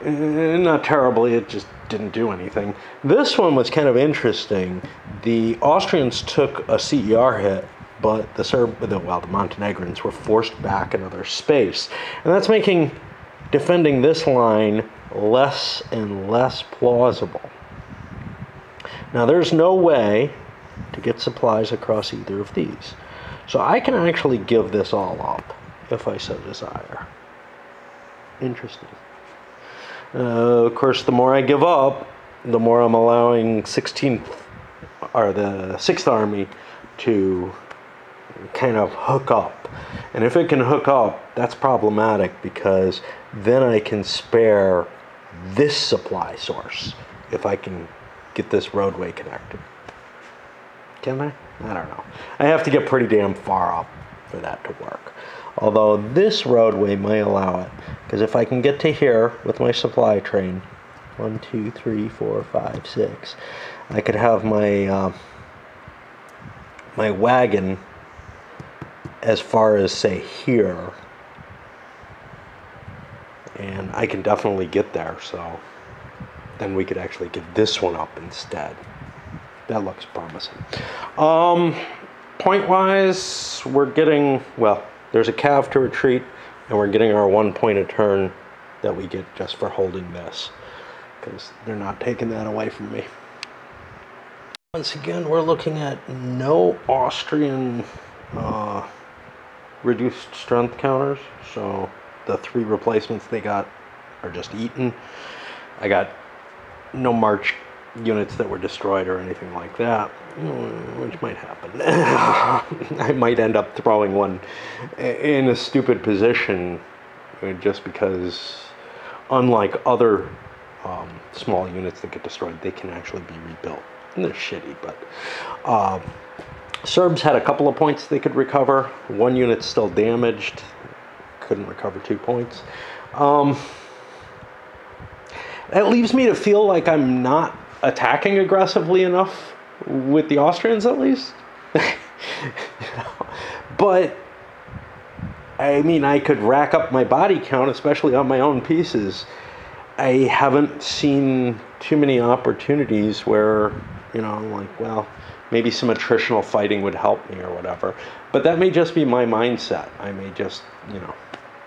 Not terribly, it just didn't do anything. This one was kind of interesting. The Austrians took a CER hit, but the Montenegrins were forced back another space. And that's making defending this line less and less plausible. Now, there's no way to get supplies across either of these. So I can actually give this all up if I so desire. Interesting. Of course, the more I give up, the more I'm allowing 16th or the 6th Army to kind of hook up. And if it can hook up, that's problematic because then I can spare this supply source if I can get this roadway connected. Can I? I don't know. I have to get pretty damn far up for that to work. Although this roadway may allow it, because if I can get to here with my supply train, 1, 2, 3, 4, 5, 6, I could have my my wagon as far as, say, here, and I can definitely get there, so then we could actually get this one up instead. That looks promising. Point-wise, we're getting, well, there's a cav to retreat, and we're getting our 1 point a turn that we get just for holding this, because they're not taking that away from me. Once again, we're looking at no Austrian reduced strength counters, so the 3 replacements they got are just eaten. I got no March units that were destroyed or anything like that, which might happen. I might end up throwing one in a stupid position just because, unlike other small units that get destroyed, they can actually be rebuilt. And they're shitty, but Serbs had a couple of points they could recover. 1 unit's still damaged, couldn't recover 2 points. That leaves me to feel like I'm not attacking aggressively enough with the Austrians, at least. But I mean, I could rack up my body count, especially on my own pieces. I haven't seen too many opportunities where, you know, like, well, maybe some attritional fighting would help me or whatever. But that may just be my mindset. I may just, you know.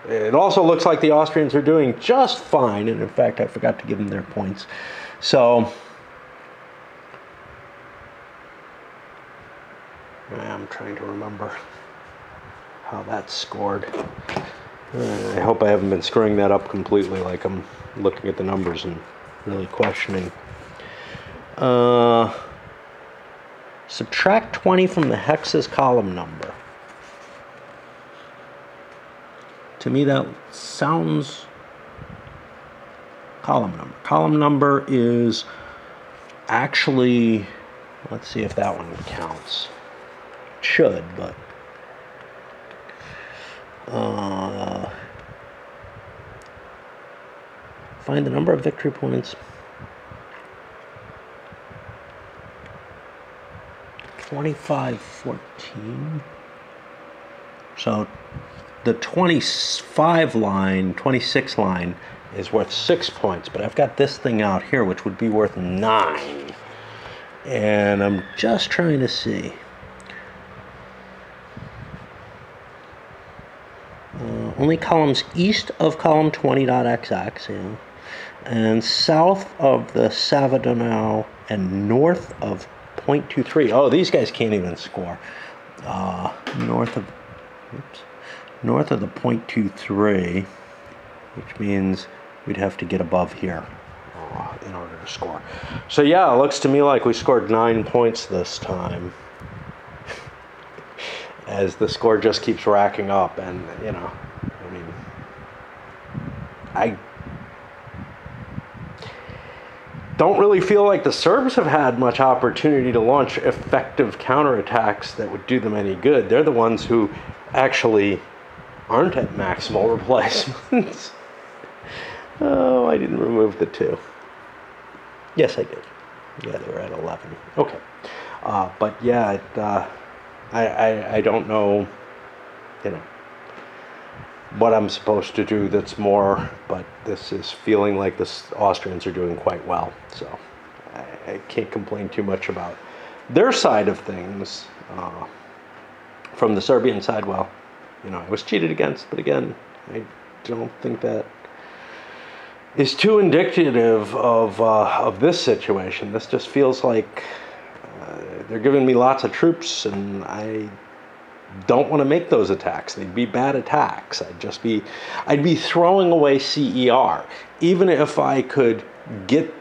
It also looks like the Austrians are doing just fine, and in fact, I forgot to give them their points. So, I'm trying to remember how that scored. I hope I haven't been screwing that up completely, like I'm looking at the numbers and really questioning. Subtract 20 from the hex's column number. To me, that sounds column number. Column number is actually, let's see if that one counts. It should, but find the number of victory points. 2514. So the 25 line, 26 line is worth 6 points, but I've got this thing out here which would be worth 9. And I'm just trying to see. Only columns east of column 20.xx, yeah, and south of the Savadonau and north of 0.23. Oh, these guys can't even score. North of the 0.23, which means we'd have to get above here in order to score. So yeah, it looks to me like we scored 9 points this time, as the score just keeps racking up. And you know, I mean, I don't really feel like the Serbs have had much opportunity to launch effective counterattacks that would do them any good. They're the ones who actually aren't at maximal replacements. Oh, I didn't remove the 2. Yes, I did. Yeah, they were at 11. Okay. But yeah, I don't know, you know, what I'm supposed to do that's more, but this is feeling like the Austrians are doing quite well. So I can't complain too much about their side of things. From the Serbian side, well, you know, I was cheated against, but again, I don't think that is too indicative of this situation. This just feels like they're giving me lots of troops, and I don't want to make those attacks. They'd be bad attacks. I'd be throwing away CER. Even if I could get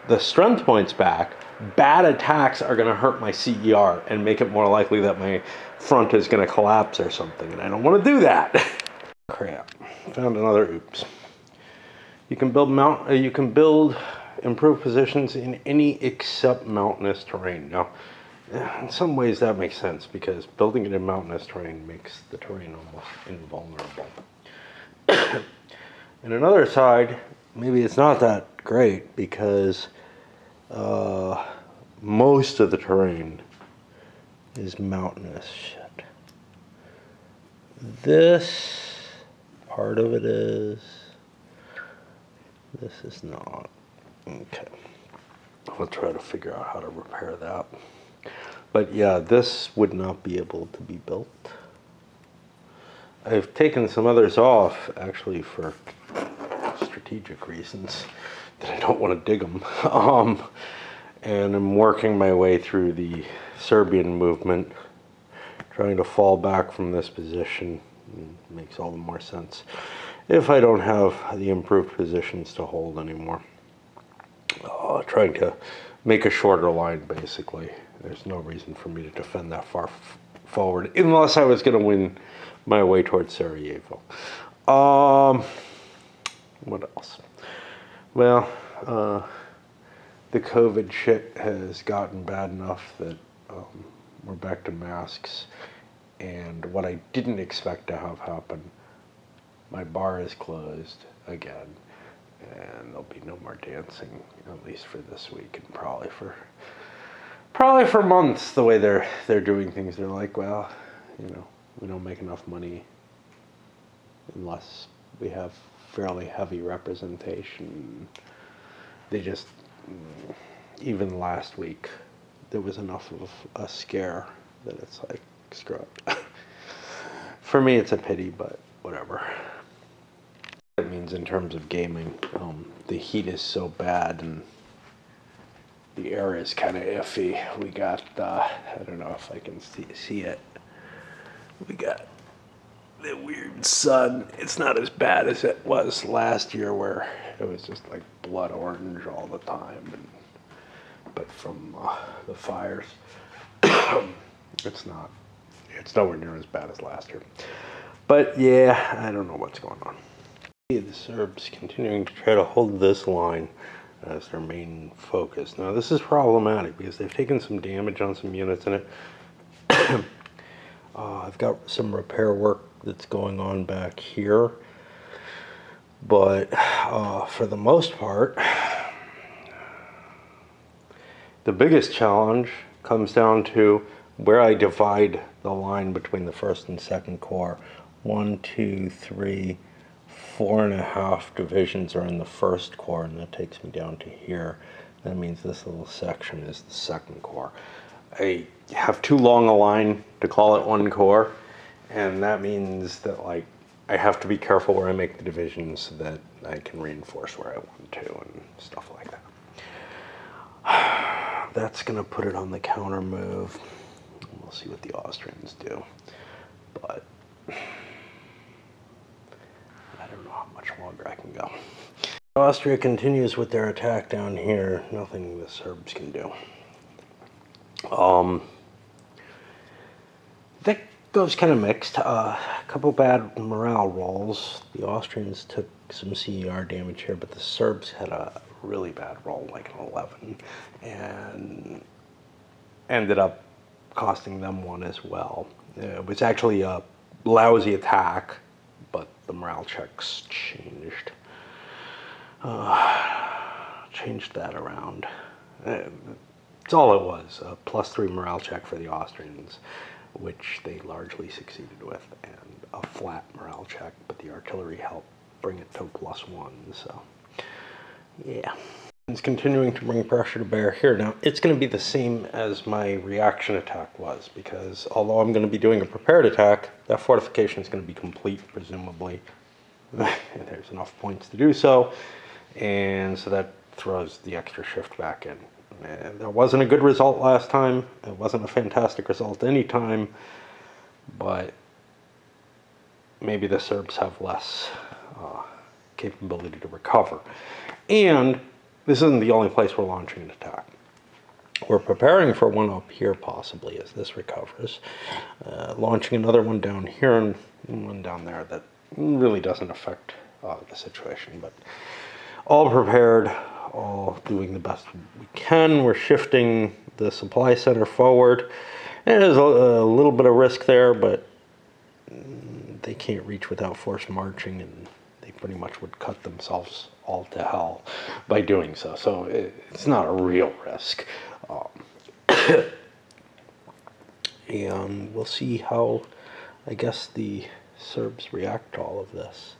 the strength points back, bad attacks are going to hurt my CER and make it more likely that my front is going to collapse or something, and I don't want to do that. Crap. Found another oops. You can build improved positions in any except mountainous terrain. Now, in some ways that makes sense, because building it in mountainous terrain makes the terrain almost invulnerable. And another side, maybe it's not that great, because most of the terrain is mountainous. Shit. This part of it is. This is not. Okay. I'll try to figure out how to repair that. But yeah, this would not be able to be built. I've taken some others off, actually, for strategic reasons, that I don't want to dig them. And I'm working my way through the Serbian movement, trying to fall back from this position. It makes all the more sense if I don't have the improved positions to hold anymore. Trying to make a shorter line, basically. There's no reason for me to defend that far forward, unless I was going to win my way towards Sarajevo. What else? Well, the COVID shit has gotten bad enough that we're back to masks. And what I didn't expect to have happen, my bar is closed again. And there'll be no more dancing, at least for this week, and probably for months. The way they're doing things, they're like, well, you know, we don't make enough money unless we have fairly heavy representation. They just, even last week, there was enough of a scare that it's like, screw it. For me, it's a pity, but whatever. It means in terms of gaming, the heat is so bad and the air is kind of iffy. We got, I don't know if I can see it. We got the weird sun. It's not as bad as it was last year, where it was just like blood orange all the time. But from the fires, it's not. It's nowhere near as bad as last year. But yeah, I don't know what's going on. The Serbs continuing to try to hold this line as their main focus. Now this is problematic because they've taken some damage on some units in it. I've got some repair work that's going on back here, but for the most part, the biggest challenge comes down to where I divide the line between the first and second corps. 1, 2, 3, 4.5 divisions are in the first corps, and that takes me down to here. That means this little section is the second corps. I have too long a line to call it one corps, and that means that, like, I have to be careful where I make the divisions so that I can reinforce where I want to and stuff like that. That's gonna put it on the counter move. We'll see what the Austrians do, but I don't know how much longer I can go. Austria continues with their attack down here. Nothing the Serbs can do. That goes kind of mixed. A couple bad morale rolls. The Austrians took some CER damage here, but the Serbs had a really bad roll, like an 11, and ended up costing them one as well. It was actually a lousy attack, but the morale checks changed that around. It's all it was, a +3 morale check for the Austrians, which they largely succeeded with, and a flat morale check, but the artillery helped bring it to +1, so yeah. It's continuing to bring pressure to bear here. Now, it's going to be the same as my reaction attack was, because although I'm going to be doing a prepared attack, that fortification is going to be complete, presumably. And there's enough points to do so, and so that throws the extra shift back in. And that wasn't a good result last time. It wasn't a fantastic result any time, but maybe the Serbs have less capability to recover. And this isn't the only place we're launching an attack. We're preparing for one up here, possibly, as this recovers. Launching another one down here and one down there that really doesn't affect the situation, but all prepared, all doing the best we can. We're shifting the supply center forward. And there's a little bit of risk there, but they can't reach without forced marching, and they pretty much would cut themselves all to hell by doing so. So it's not a real risk. And we'll see how, I guess, the Serbs react to all of this.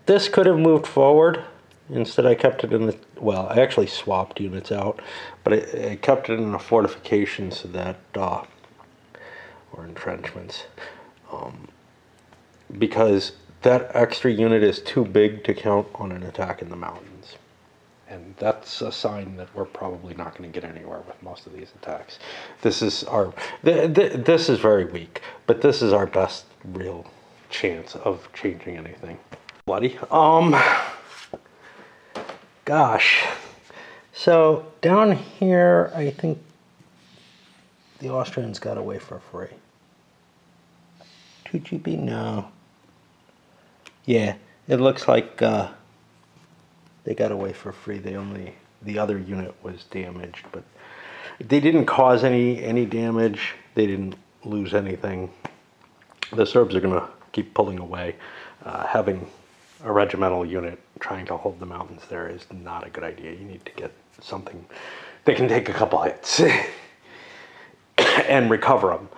This could have moved forward. Instead, I kept it in the, well, I actually swapped units out, but I kept it in a fortification so that, or entrenchments, because that extra unit is too big to count on an attack in the mountains. And that's a sign that we're probably not going to get anywhere with most of these attacks. This is our, this is very weak, but this is our best real chance of changing anything. Bloody. Gosh. So down here, I think the Austrians got away for free. 2GB? No. Yeah, it looks like they got away for free. They only, the other unit was damaged, but they didn't cause any damage. They didn't lose anything. The Serbs are going to keep pulling away. Having a regimental unit trying to hold the mountains there is not a good idea. You need to get something that can take a couple hits and recover them.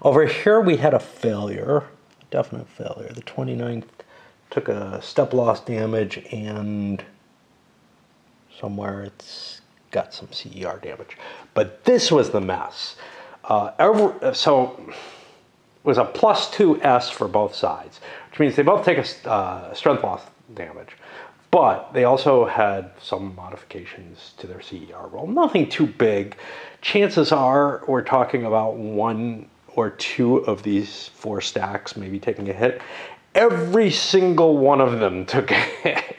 Over here we had a failure, definite failure. The 29th took a step loss damage, and somewhere it's got some CER damage. But this was the mess. So it was a +2S for both sides, which means they both take a strength loss damage. But they also had some modifications to their CER roll. Nothing too big. Chances are we're talking about 1 or 2 of these 4 stacks maybe taking a hit. Every single one of them took a hit.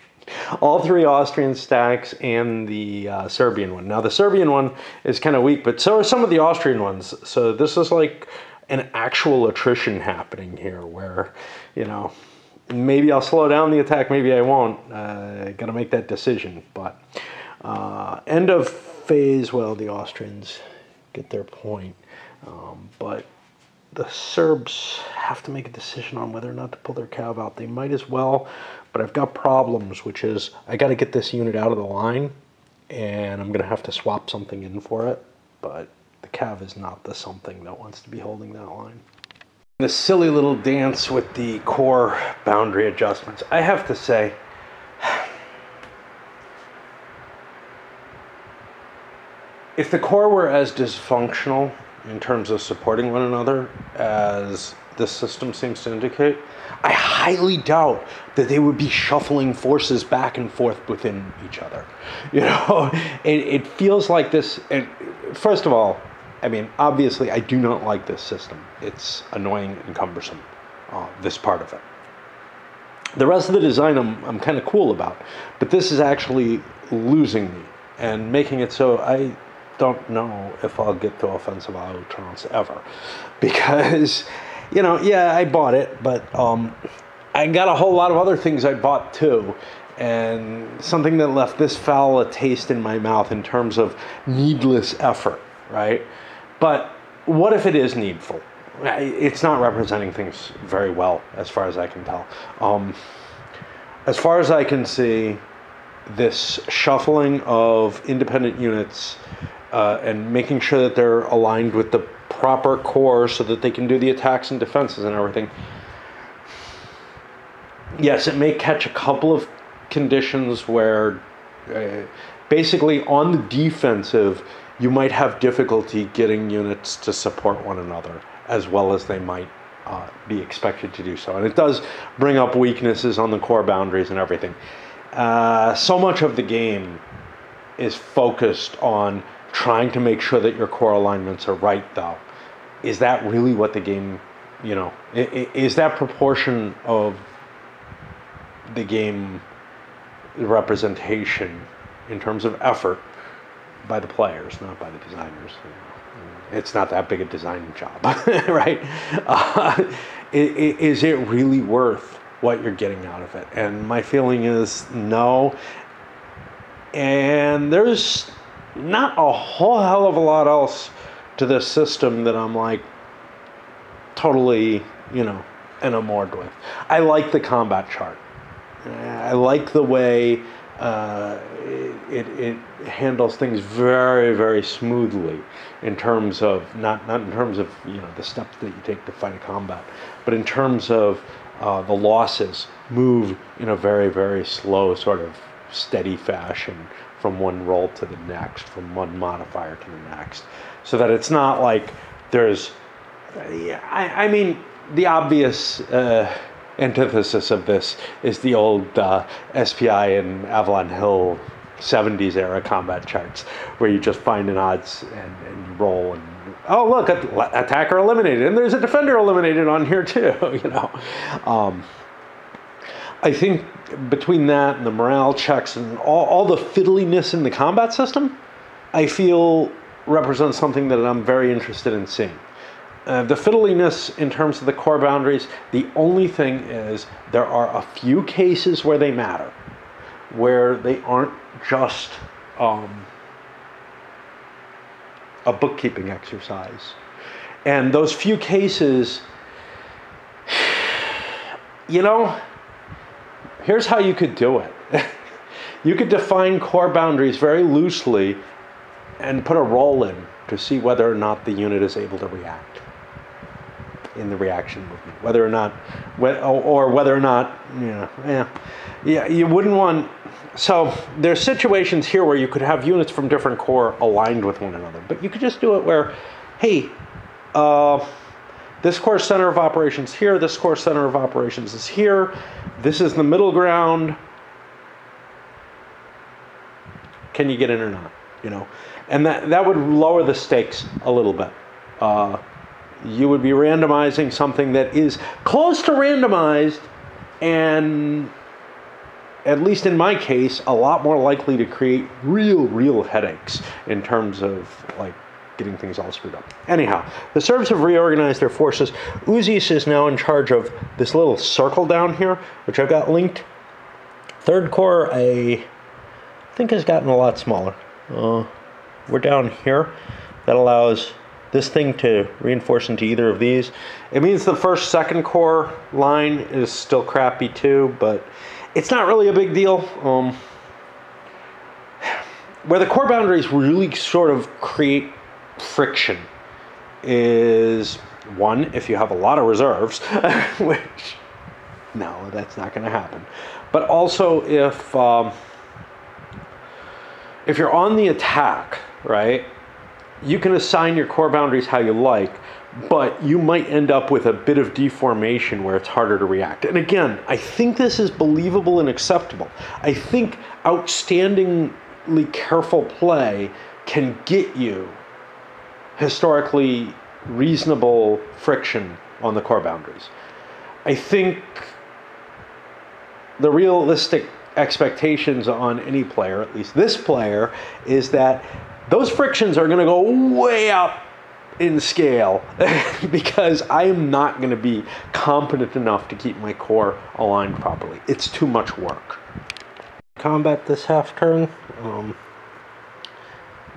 All 3 Austrian stacks and the Serbian one. Now the Serbian one is kind of weak, but so are some of the Austrian ones. So this is like an actual attrition happening here where, you know, maybe I'll slow down the attack, maybe I won't. Gotta make that decision. But end of phase, well, the Austrians get their point. But the Serbs have to make a decision on whether or not to pull their cav out. They might as well, but I've got problems, which is I got to get this unit out of the line, and I'm going to have to swap something in for it. But the cav is not the something that wants to be holding that line. The silly little dance with the core boundary adjustments. I have to say, if the core were as dysfunctional in terms of supporting one another as this system seems to indicate, I highly doubt that they would be shuffling forces back and forth within each other. You know, it feels like this. And first of all, I mean, obviously, I do not like this system. It's annoying and cumbersome, this part of it. The rest of the design I'm kind of cool about, but this is actually losing me and making it so I don't know if I'll get to offensive outrance ever, because, you know, yeah, I bought it, but I got a whole lot of other things I bought too, and something that left this foul a taste in my mouth in terms of needless effort, right? But what if it is needful? It's not representing things very well, as far as I can tell. As far as I can see, this shuffling of independent units and making sure that they're aligned with the proper core so that they can do the attacks and defenses and everything. Yes, it may catch a couple of conditions where basically on the defensive, you might have difficulty getting units to support one another as well as they might be expected to do so. And it does bring up weaknesses on the core boundaries and everything. So much of the game is focused on trying to make sure that your core alignments are right, though. Is that really what the game, you know, is that proportion of the game representation in terms of effort by the players, not by the designers? It's not that big a design job, right? Is it really worth what you're getting out of it? And my feeling is no. And there's not a whole hell of a lot else to this system that I'm like totally, you know, enamored with. I like the combat chart. I like the way it handles things very, very smoothly in terms of not in terms of the steps that you take to fight a combat, but in terms of the losses move in a very, very slow, sort of steady fashion from one roll to the next, from one modifier to the next, so that it's not like there's, I mean, the obvious antithesis of this is the old SPI and Avalon Hill 70s era combat charts, where you just find an odds and you roll and, oh look, attacker eliminated, and there's a defender eliminated on here too. I think between that and the morale checks and all the fiddliness in the combat system, I feel represents something that I'm very interested in seeing. The fiddliness in terms of the core boundaries, the only thing is there are a few cases where they matter, where they aren't just a bookkeeping exercise. And those few cases, here's how you could do it. You could define core boundaries very loosely and put a roll in to see whether or not the unit is able to react in the reaction movement, whether or not, you wouldn't want. So there's situations here where you could have units from different corps aligned with one another, but you could just do it where, hey, this corps center of operations here, this corps center of operations is here, this is the middle ground. Can you get in or not? And that would lower the stakes a little bit. You would be randomizing something that is close to randomized, and at least in my case, a lot more likely to create real headaches in terms of getting things all screwed up. Anyhow, the Serbs have reorganized their forces. Uzis is now in charge of this little circle down here, which I've got linked. Third Corps, I think, has gotten a lot smaller. We're down here. That allows this thing to reinforce into either of these. It means the first, second Corps line is still crappy too, but it's not really a big deal. Where the core boundaries really sort of create friction is, one, if you have a lot of reserves, which, no, that's not going to happen. But also if you're on the attack, right, you can assign your core boundaries how you like, but you might end up with a bit of deformation where it's harder to react. And again, I think this is believable and acceptable. I think outstandingly careful play can get you historically reasonable friction on the core boundaries. I think the realistic expectations on any player, at least this player, is that those frictions are going to go way up in scale because I am not going to be competent enough to keep my core aligned properly. It's too much work. Combat this half turn.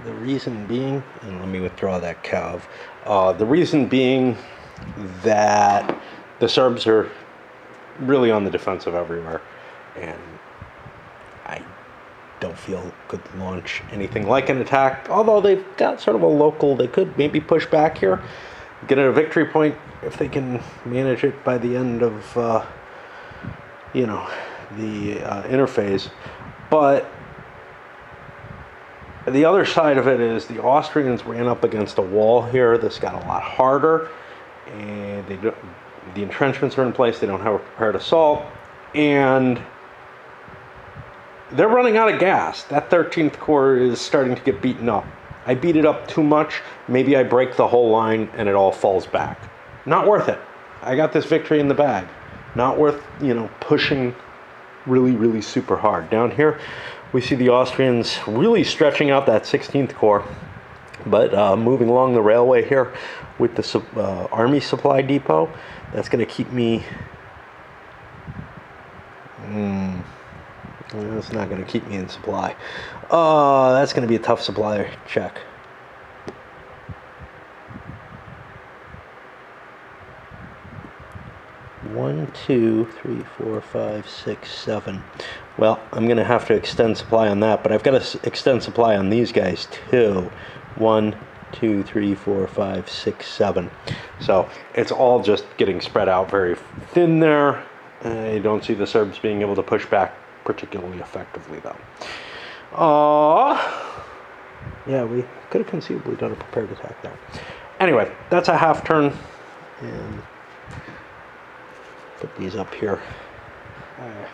The reason being, and let me withdraw that cav. The reason being that the Serbs are really on the defensive everywhere, and I don't feel could launch anything like an attack, although they've got sort of a local, they could maybe push back here, get a victory point if they can manage it by the end of the interphase. But the other side of it is the Austrians ran up against a wall here. This got a lot harder, and the entrenchments are in place. They don't have a prepared assault, and they're running out of gas. That 13th Corps is starting to get beaten up. I beat it up too much. Maybe I break the whole line and it all falls back. Not worth it. I got this victory in the bag. Not worth, pushing really super hard. Down here, we see the Austrians really stretching out that 16th Corps, but moving along the railway here with the army supply depot. That's going to keep me... It's not going to keep me in supply. That's going to be a tough supply check. One, 1, 2, 3, 4, 5, 6, 7. Well, I'm going to have to extend supply on that, but I've got to extend supply on these guys too. 1, 2, 3, 4, 5, 6, 7. So it's all just getting spread out very thin there. I don't see the Serbs being able to push back particularly effectively, though. Yeah, we could have conceivably done a prepared attack there. Anyway, that's a half turn. And put these up here. I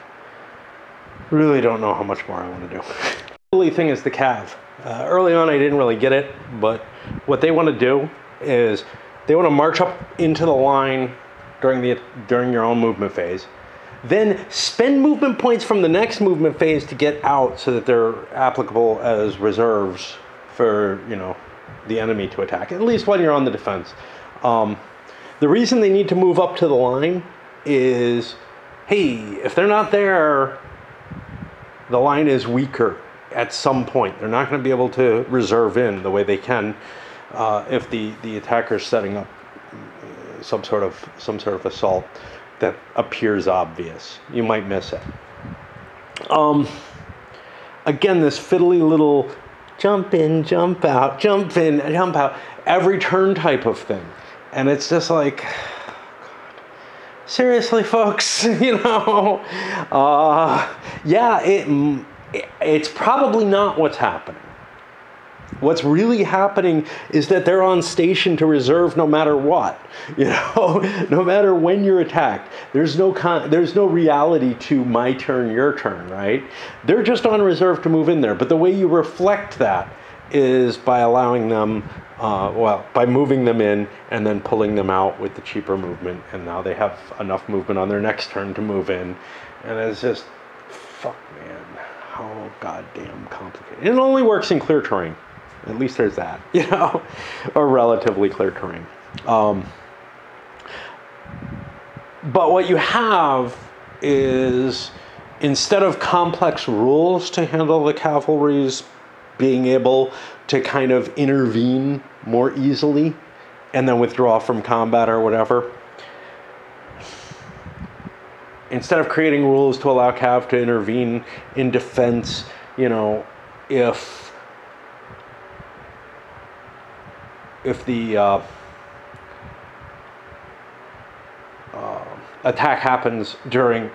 really don't know how much more I want to do. The only thing is the cav. Early on, I didn't really get it, but what they want to do is they want to march up into the line during your own movement phase, then spend movement points from the next movement phase to get out so that they're applicable as reserves for, you know, the enemy to attack, at least when you're on the defense. The reason they need to move up to the line is, hey, if they're not there, the line is weaker at some point. They're not going to be able to reserve in the way they can if the attacker's setting up some sort of assault that appears obvious. You might miss it. Again, this fiddly little jump in, jump out, jump in, jump out, every turn type of thing. And it's just like, seriously, folks, you know, yeah, it's probably not what's happening. What's really happening is that they're on station to reserve no matter what, you know, no matter when you're attacked. There's no reality to my turn, your turn, right? They're just on reserve to move in there. But the way you reflect that is by allowing them, by moving them in and then pulling them out with the cheaper movement. And now they have enough movement on their next turn to move in. And it's just, fuck, man, how goddamn complicated. And it only works in clear terrain. At least there's that, you know, or relatively clear terrain. But what you have is, instead of complex rules to handle the cavalry's being able to kind of intervene more easily and then withdraw from combat or whatever, instead of creating rules to allow cav to intervene in defense, you know, if the attack happens during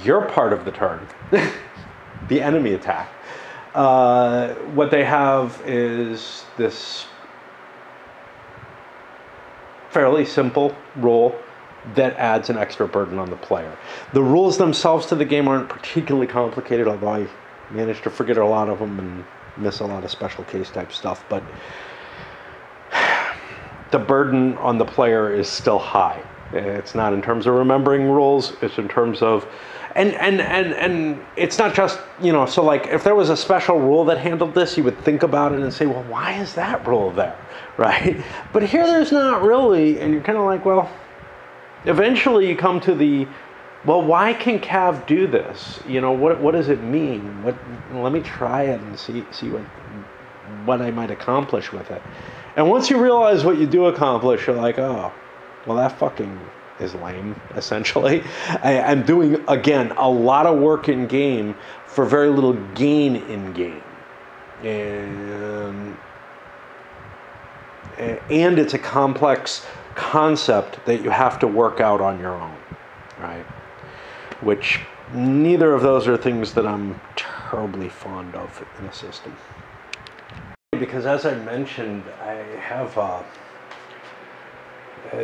your part of the turn, the enemy attack, what they have is this fairly simple rule that adds an extra burden on the player. The rules themselves to the game aren't particularly complicated, although I managed to forget a lot of them and miss a lot of special case type stuff, but the burden on the player is still high. It's not in terms of remembering rules, it's in terms of, and it's not just, you know, so like if there was a special rule that handled this, you would think about it and say, well, why is that rule there, right? But here there's not really, and you're kind of like, well, eventually you come to the, well, why can Cav do this? You know, what does it mean? Let me try it and see what I might accomplish with it. And once you realize what you do accomplish, you're like, oh, well, that fucking is lame, essentially. I'm doing, again, a lot of work in game for very little gain in game. And it's a complex concept that you have to work out on your own, right? Which neither of those are things that I'm terribly fond of in a system. Because as I mentioned, I have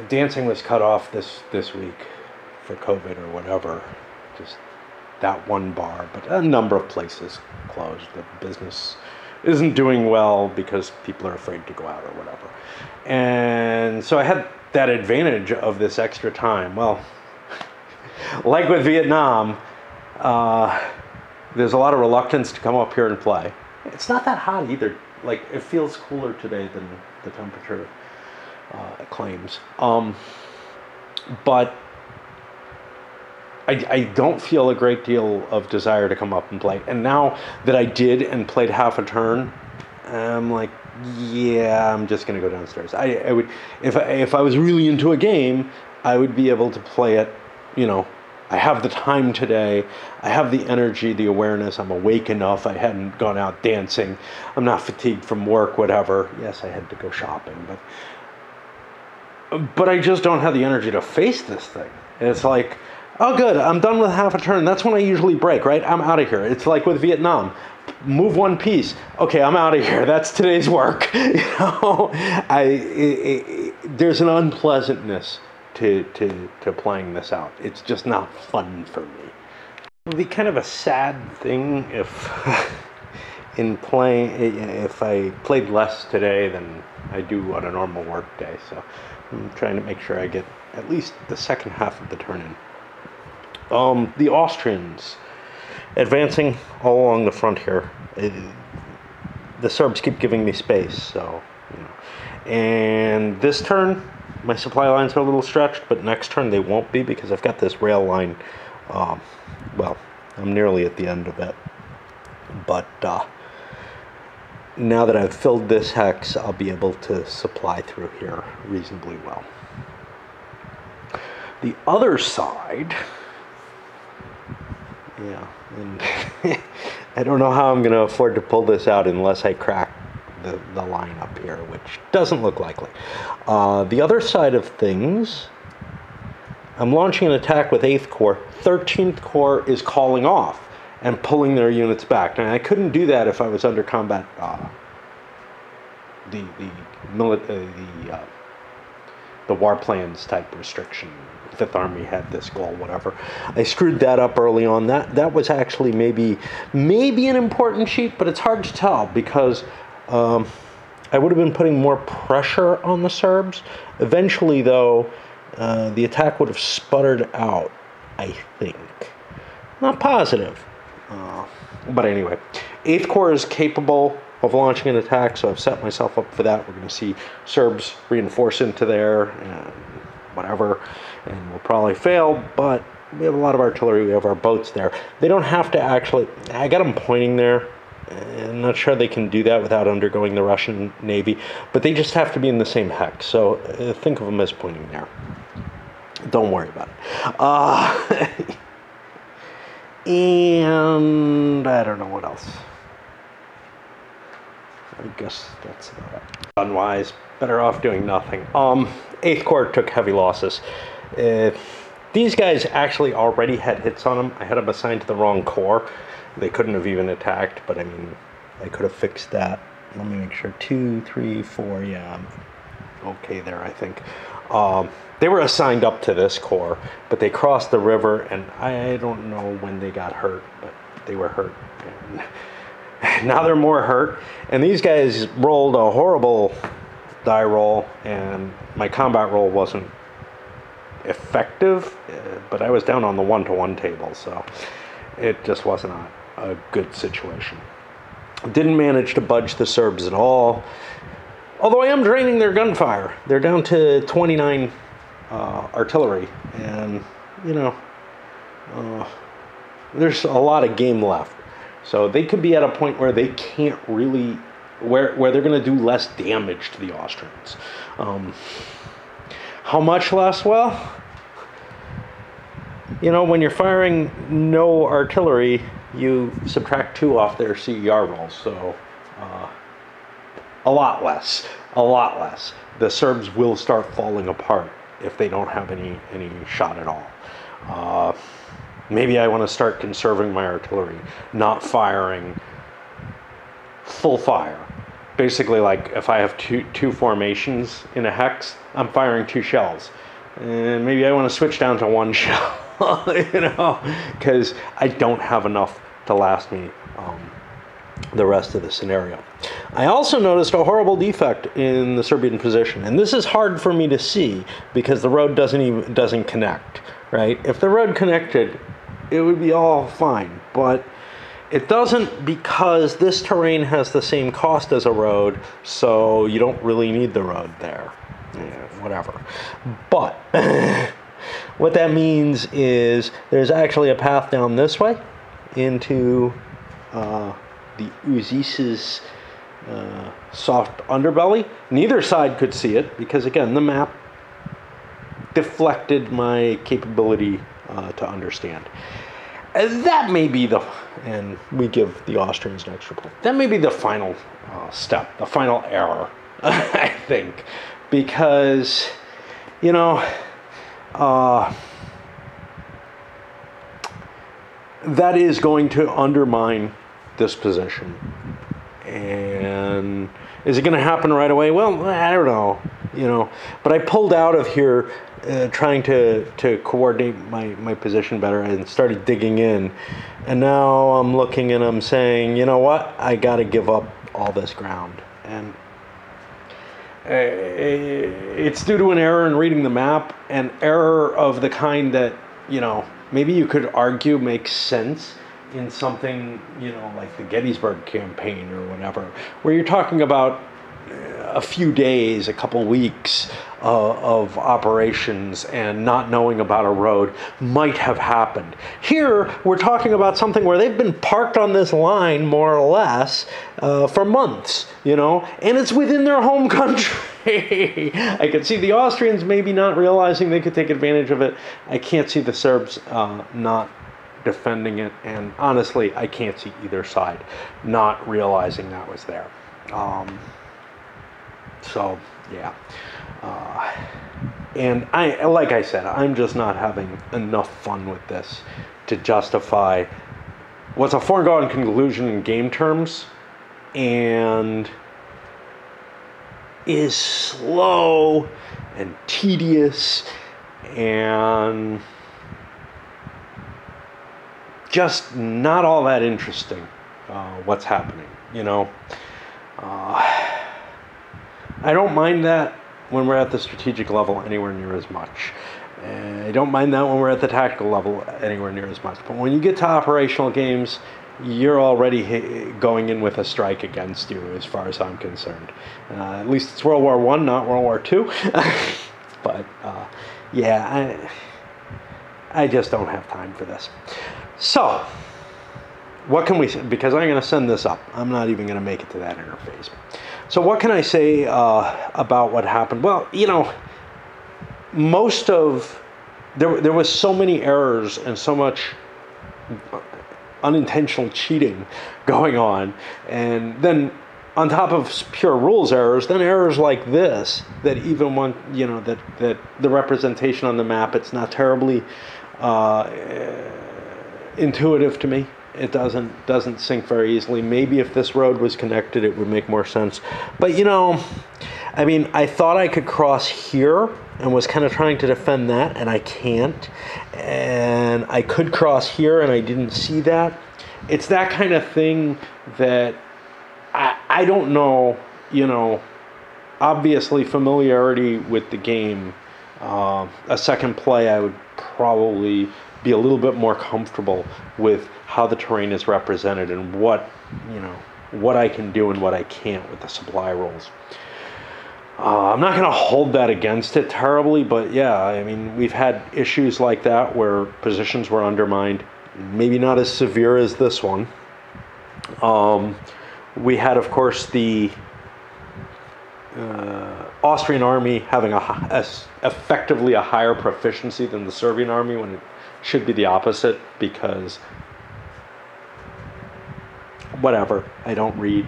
dancing was cut off this week for COVID or whatever, just that one bar, but a number of places closed. The business isn't doing well because people are afraid to go out or whatever. And so I had that advantage of this extra time. Well, like with Vietnam, there's a lot of reluctance to come up here and play. It's not that hot either. Like, it feels cooler today than the temperature claims. But I don't feel a great deal of desire to come up and play. And now that I did and played half a turn, I'm like, yeah, I'm just going to go downstairs. I would, if I was really into a game, I would be able to play it, you know, I have the time today. I have the energy, the awareness. I'm awake enough. I hadn't gone out dancing. I'm not fatigued from work, whatever. Yes, I had to go shopping, but I just don't have the energy to face this thing. And it's like, oh, good, I'm done with half a turn. That's when I usually break, right? I'm out of here. It's like with Vietnam. Move one piece. Okay, I'm out of here. That's today's work. There's an unpleasantness to playing this out. It's just not fun for me. It would be kind of a sad thing if if I played less today than I do on a normal work day. So I'm trying to make sure I get at least the second half of the turn in. The Austrians advancing all along the front here. The Serbs keep giving me space, so And this turn, my supply lines are a little stretched, but next turn they won't be because I've got this rail line. Well, I'm nearly at the end of it. But now that I've filled this hex, I'll be able to supply through here reasonably well. The other side, yeah, and I don't know how I'm going to afford to pull this out unless I crack the line up here, which doesn't look likely. The other side of things, I'm launching an attack with 8th Corps. 13th Corps is calling off and pulling their units back. Now, I couldn't do that if I was under combat, the war plans type restriction. 5th Army had this goal, whatever. I screwed that up early on. That was actually maybe an important cheat, but it's hard to tell because I would have been putting more pressure on the Serbs. Eventually, though, the attack would have sputtered out, I think. Not positive. But anyway, 8th Corps is capable of launching an attack, so I've set myself up for that. We're going to see Serbs reinforce into there and whatever, and we'll probably fail, but we have a lot of artillery. We have our boats there. They don't have to actually... I got them pointing there. I'm not sure they can do that without undergoing the Russian Navy, but they just have to be in the same hex, so think of them as pointing there. Don't worry about it. And I don't know what else. I guess that's about it. Unwise, better off doing nothing. 8th Corps took heavy losses. These guys actually already had hits on them. I had them assigned to the wrong corps. They couldn't have even attacked, but I mean, I could have fixed that. Let me make sure. 2, 3, 4, yeah, I'm okay there, I think. They were assigned up to this corps, but they crossed the river, and I don't know when they got hurt, but they were hurt. And now they're more hurt, and these guys rolled a horrible die roll, and my combat roll wasn't effective, but I was down on the 1-to-1 table, so it just wasn't a good situation. Didn't manage to budge the Serbs at all, although I am draining their gunfire. They're down to 29 artillery, and there's a lot of game left. So they could be at a point where they can't really, where they're going to do less damage to the Austrians. How much less? Well, when you're firing no artillery, you subtract 2 off their CER rolls, so a lot less. The Serbs will start falling apart if they don't have any shot at all. Maybe I want to start conserving my artillery, not firing full fire. Basically, like if I have two formations in a hex, I'm firing 2 shells. And maybe I want to switch down to 1 shell, because I don't have enough to last me the rest of the scenario. I also noticed a horrible defect in the Serbian position, and this is hard for me to see because the road doesn't connect, right? If the road connected, it would be all fine, but it doesn't because this terrain has the same cost as a road, so you don't really need the road there. Yeah, whatever. But what that means is there's actually a path down this way into the Uzis's soft underbelly. Neither side could see it because, again, the map deflected my capability to understand. That may be and we give the Austrians an extra point. That may be the final step, the final error, I think, because, you know, that is going to undermine this position. And is it going to happen right away? Well, I don't know, you know, but I pulled out of here trying to coordinate my position better and started digging in. And now I'm looking and I'm saying, you know what? I got to give up all this ground. And it's due to an error in reading the map, an error of the kind that, you know, maybe you could argue makes sense in something, you know, like the Gettysburg campaign or whatever, where you're talking about a few days, a couple weeks of operations and not knowing about a road might have happened. Here, we're talking about something where they've been parked on this line, more or less, for months, you know, and it's within their home country. I could see the Austrians maybe not realizing they could take advantage of it. I can't see the Serbs not defending it, and honestly, I can't see either side not realizing that was there. So, yeah. And like I said, I'm just not having enough fun with this to justify what's a foregone conclusion in game terms and is slow and tedious and just not all that interesting, what's happening, you know. I don't mind that when we're at the strategic level anywhere near as much. I don't mind that when we're at the tactical level anywhere near as much. But when you get to operational games, you're already going in with a strike against you, as far as I'm concerned. At least it's World War I, not World War II. But, yeah, I just don't have time for this. So, what can we say? Because I'm going to send this up. I'm not even going to make it to that interface. So what can I say about what happened? Well, you know, there was so many errors and so much unintentional cheating going on. And then on top of pure rules errors, then errors like this, that even one, you know, that the representation on the map, it's not terribly intuitive to me. It doesn't sync very easily. Maybe if this road was connected, it would make more sense. But, you know, I mean, I thought I could cross here and was kind of trying to defend that, and I can't. And I could cross here, and I didn't see that. It's that kind of thing that I don't know, you know, obviously familiarity with the game. A second play, I would probably be a little bit more comfortable with how the terrain is represented and what, you know, what I can do and what I can't with the supply rules. I'm not going to hold that against it terribly, but yeah, I mean, we've had issues like that where positions were undermined, maybe not as severe as this one. We had, of course, the Austrian army having effectively a higher proficiency than the Serbian army, when it should be the opposite, because whatever, I don't read.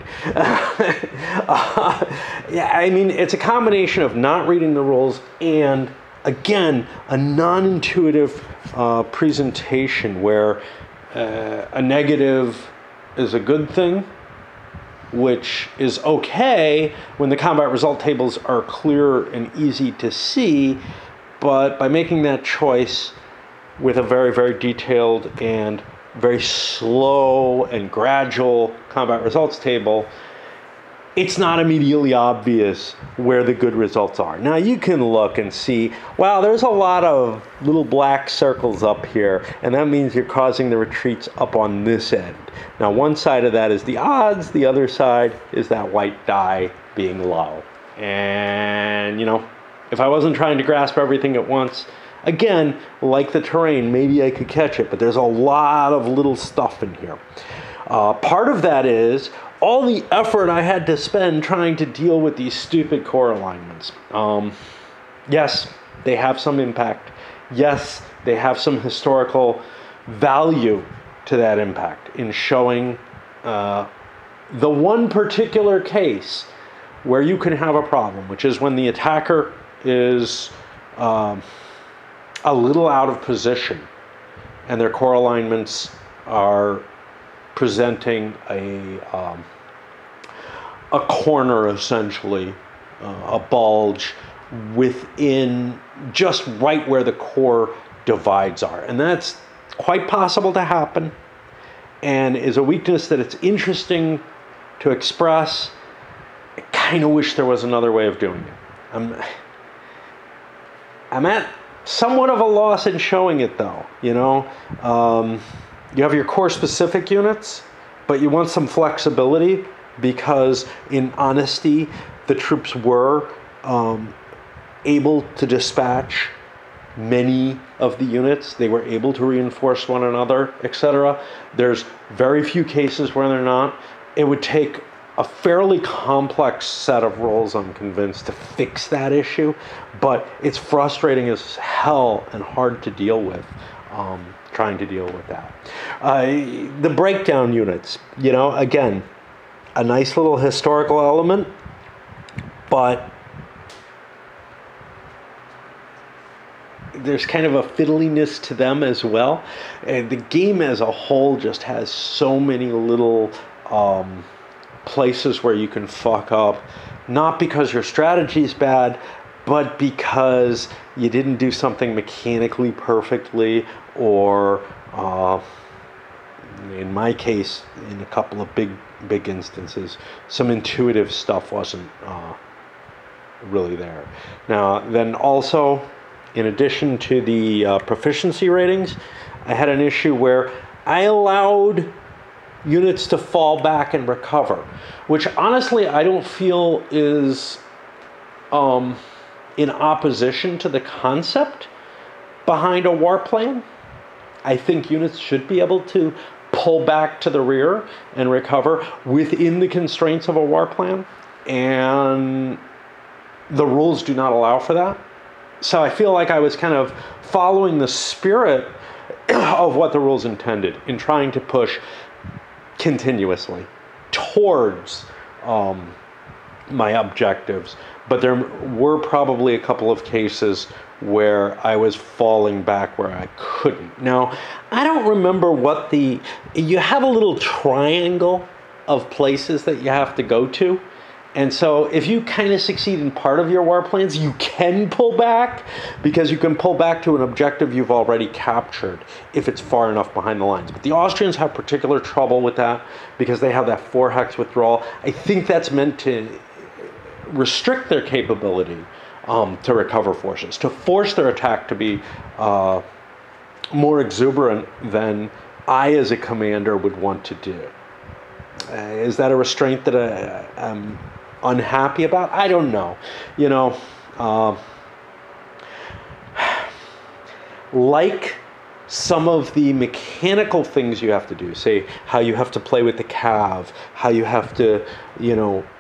Yeah, I mean, it's a combination of not reading the rules and, again, a non-intuitive presentation where a negative is a good thing, which is okay when the combat result tables are clear and easy to see, but by making that choice with a very, very detailed and very slow and gradual combat results table, it's not immediately obvious where the good results are. Now you can look and see, wow, there's a lot of little black circles up here, and that means you're causing the retreats up on this end. Now one side of that is the odds, the other side is that white die being low. And, you know, if I wasn't trying to grasp everything at once, again, like the terrain, maybe I could catch it, but there's a lot of little stuff in here. Part of that is all the effort I had to spend trying to deal with these stupid core alignments. Yes, they have some impact. yes, they have some historical value to that impact in showing the one particular case where you can have a problem, which is when the attacker is a little out of position and their core alignments are presenting a corner, essentially, a bulge within just right where the core divides are. And that's quite possible to happen and is a weakness that it's interesting to express. I kind of wish there was another way of doing it. I'm at somewhat of a loss in showing it, though. You have your core specific units, but you want some flexibility because, in honesty, the troops were able to dispatch many of the units. They were able to reinforce one another, etc. There's very few cases where they're not. It would take a fairly complex set of rules, I'm convinced, to fix that issue, but it's frustrating as hell and hard to deal with, trying to deal with that. The breakdown units, again, a nice little historical element, but there's kind of a fiddliness to them as well. And the game as a whole just has so many little places where you can fuck up, not because your strategy is bad, but because you didn't do something mechanically perfectly, or in my case, in a couple of big instances, some intuitive stuff wasn't really there. Now, then also, in addition to the proficiency ratings, I had an issue where I allowed units to fall back and recover, which honestly I don't feel is in opposition to the concept behind a war plan. I think units should be able to pull back to the rear and recover within the constraints of a war plan, and the rules do not allow for that. So I feel like I was kind of following the spirit of what the rules intended in trying to push continuously towards my objectives. But there were probably a couple of cases where I was falling back where I couldn't. Now, I don't remember you have a little triangle of places that you have to go to. And so if you kind of succeed in part of your war plans, you can pull back, because you can pull back to an objective you've already captured if it's far enough behind the lines. But the Austrians have particular trouble with that because they have that 4-hex withdrawal. I think that's meant to restrict their capability to recover forces, to force their attack to be more exuberant than I as a commander would want to do. Is that a restraint that I'm unhappy about? I don't know. Like some of the mechanical things you have to do, say how you have to play with the cav, how you have to,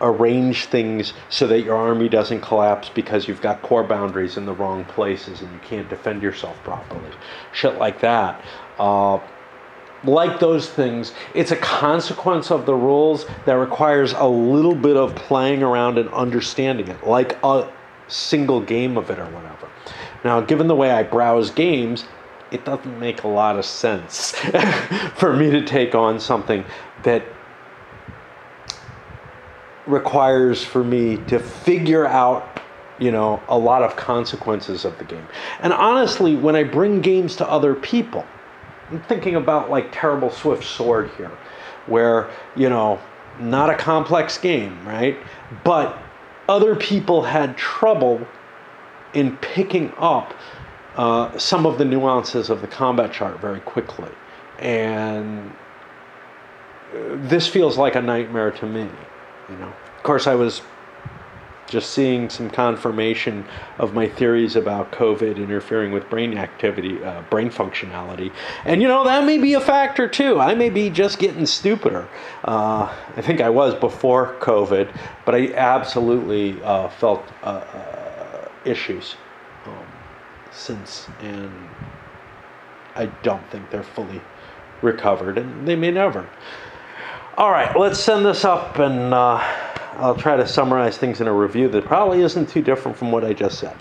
arrange things so that your army doesn't collapse because you've got core boundaries in the wrong places and you can't defend yourself properly. Shit like that. Like those things, it's a consequence of the rules that requires a little bit of playing around and understanding it, like a single game of it or whatever. Now, given the way I browse games, it doesn't make a lot of sense for me to take on something that requires for me to figure out, a lot of consequences of the game. And honestly, when I bring games to other people, I'm thinking about like Terrible Swift Sword here, where, not a complex game, right? But other people had trouble in picking up some of the nuances of the combat chart very quickly. And this feels like a nightmare to me, Of course, I was just seeing some confirmation of my theories about COVID interfering with brain activity, brain functionality. And, that may be a factor too. I may be just getting stupider. I think I was before COVID, but I absolutely felt issues. since, and I don't think they're fully recovered, and they may never. All right, let's send this up, and I'll try to summarize things in a review that probably isn't too different from what I just said.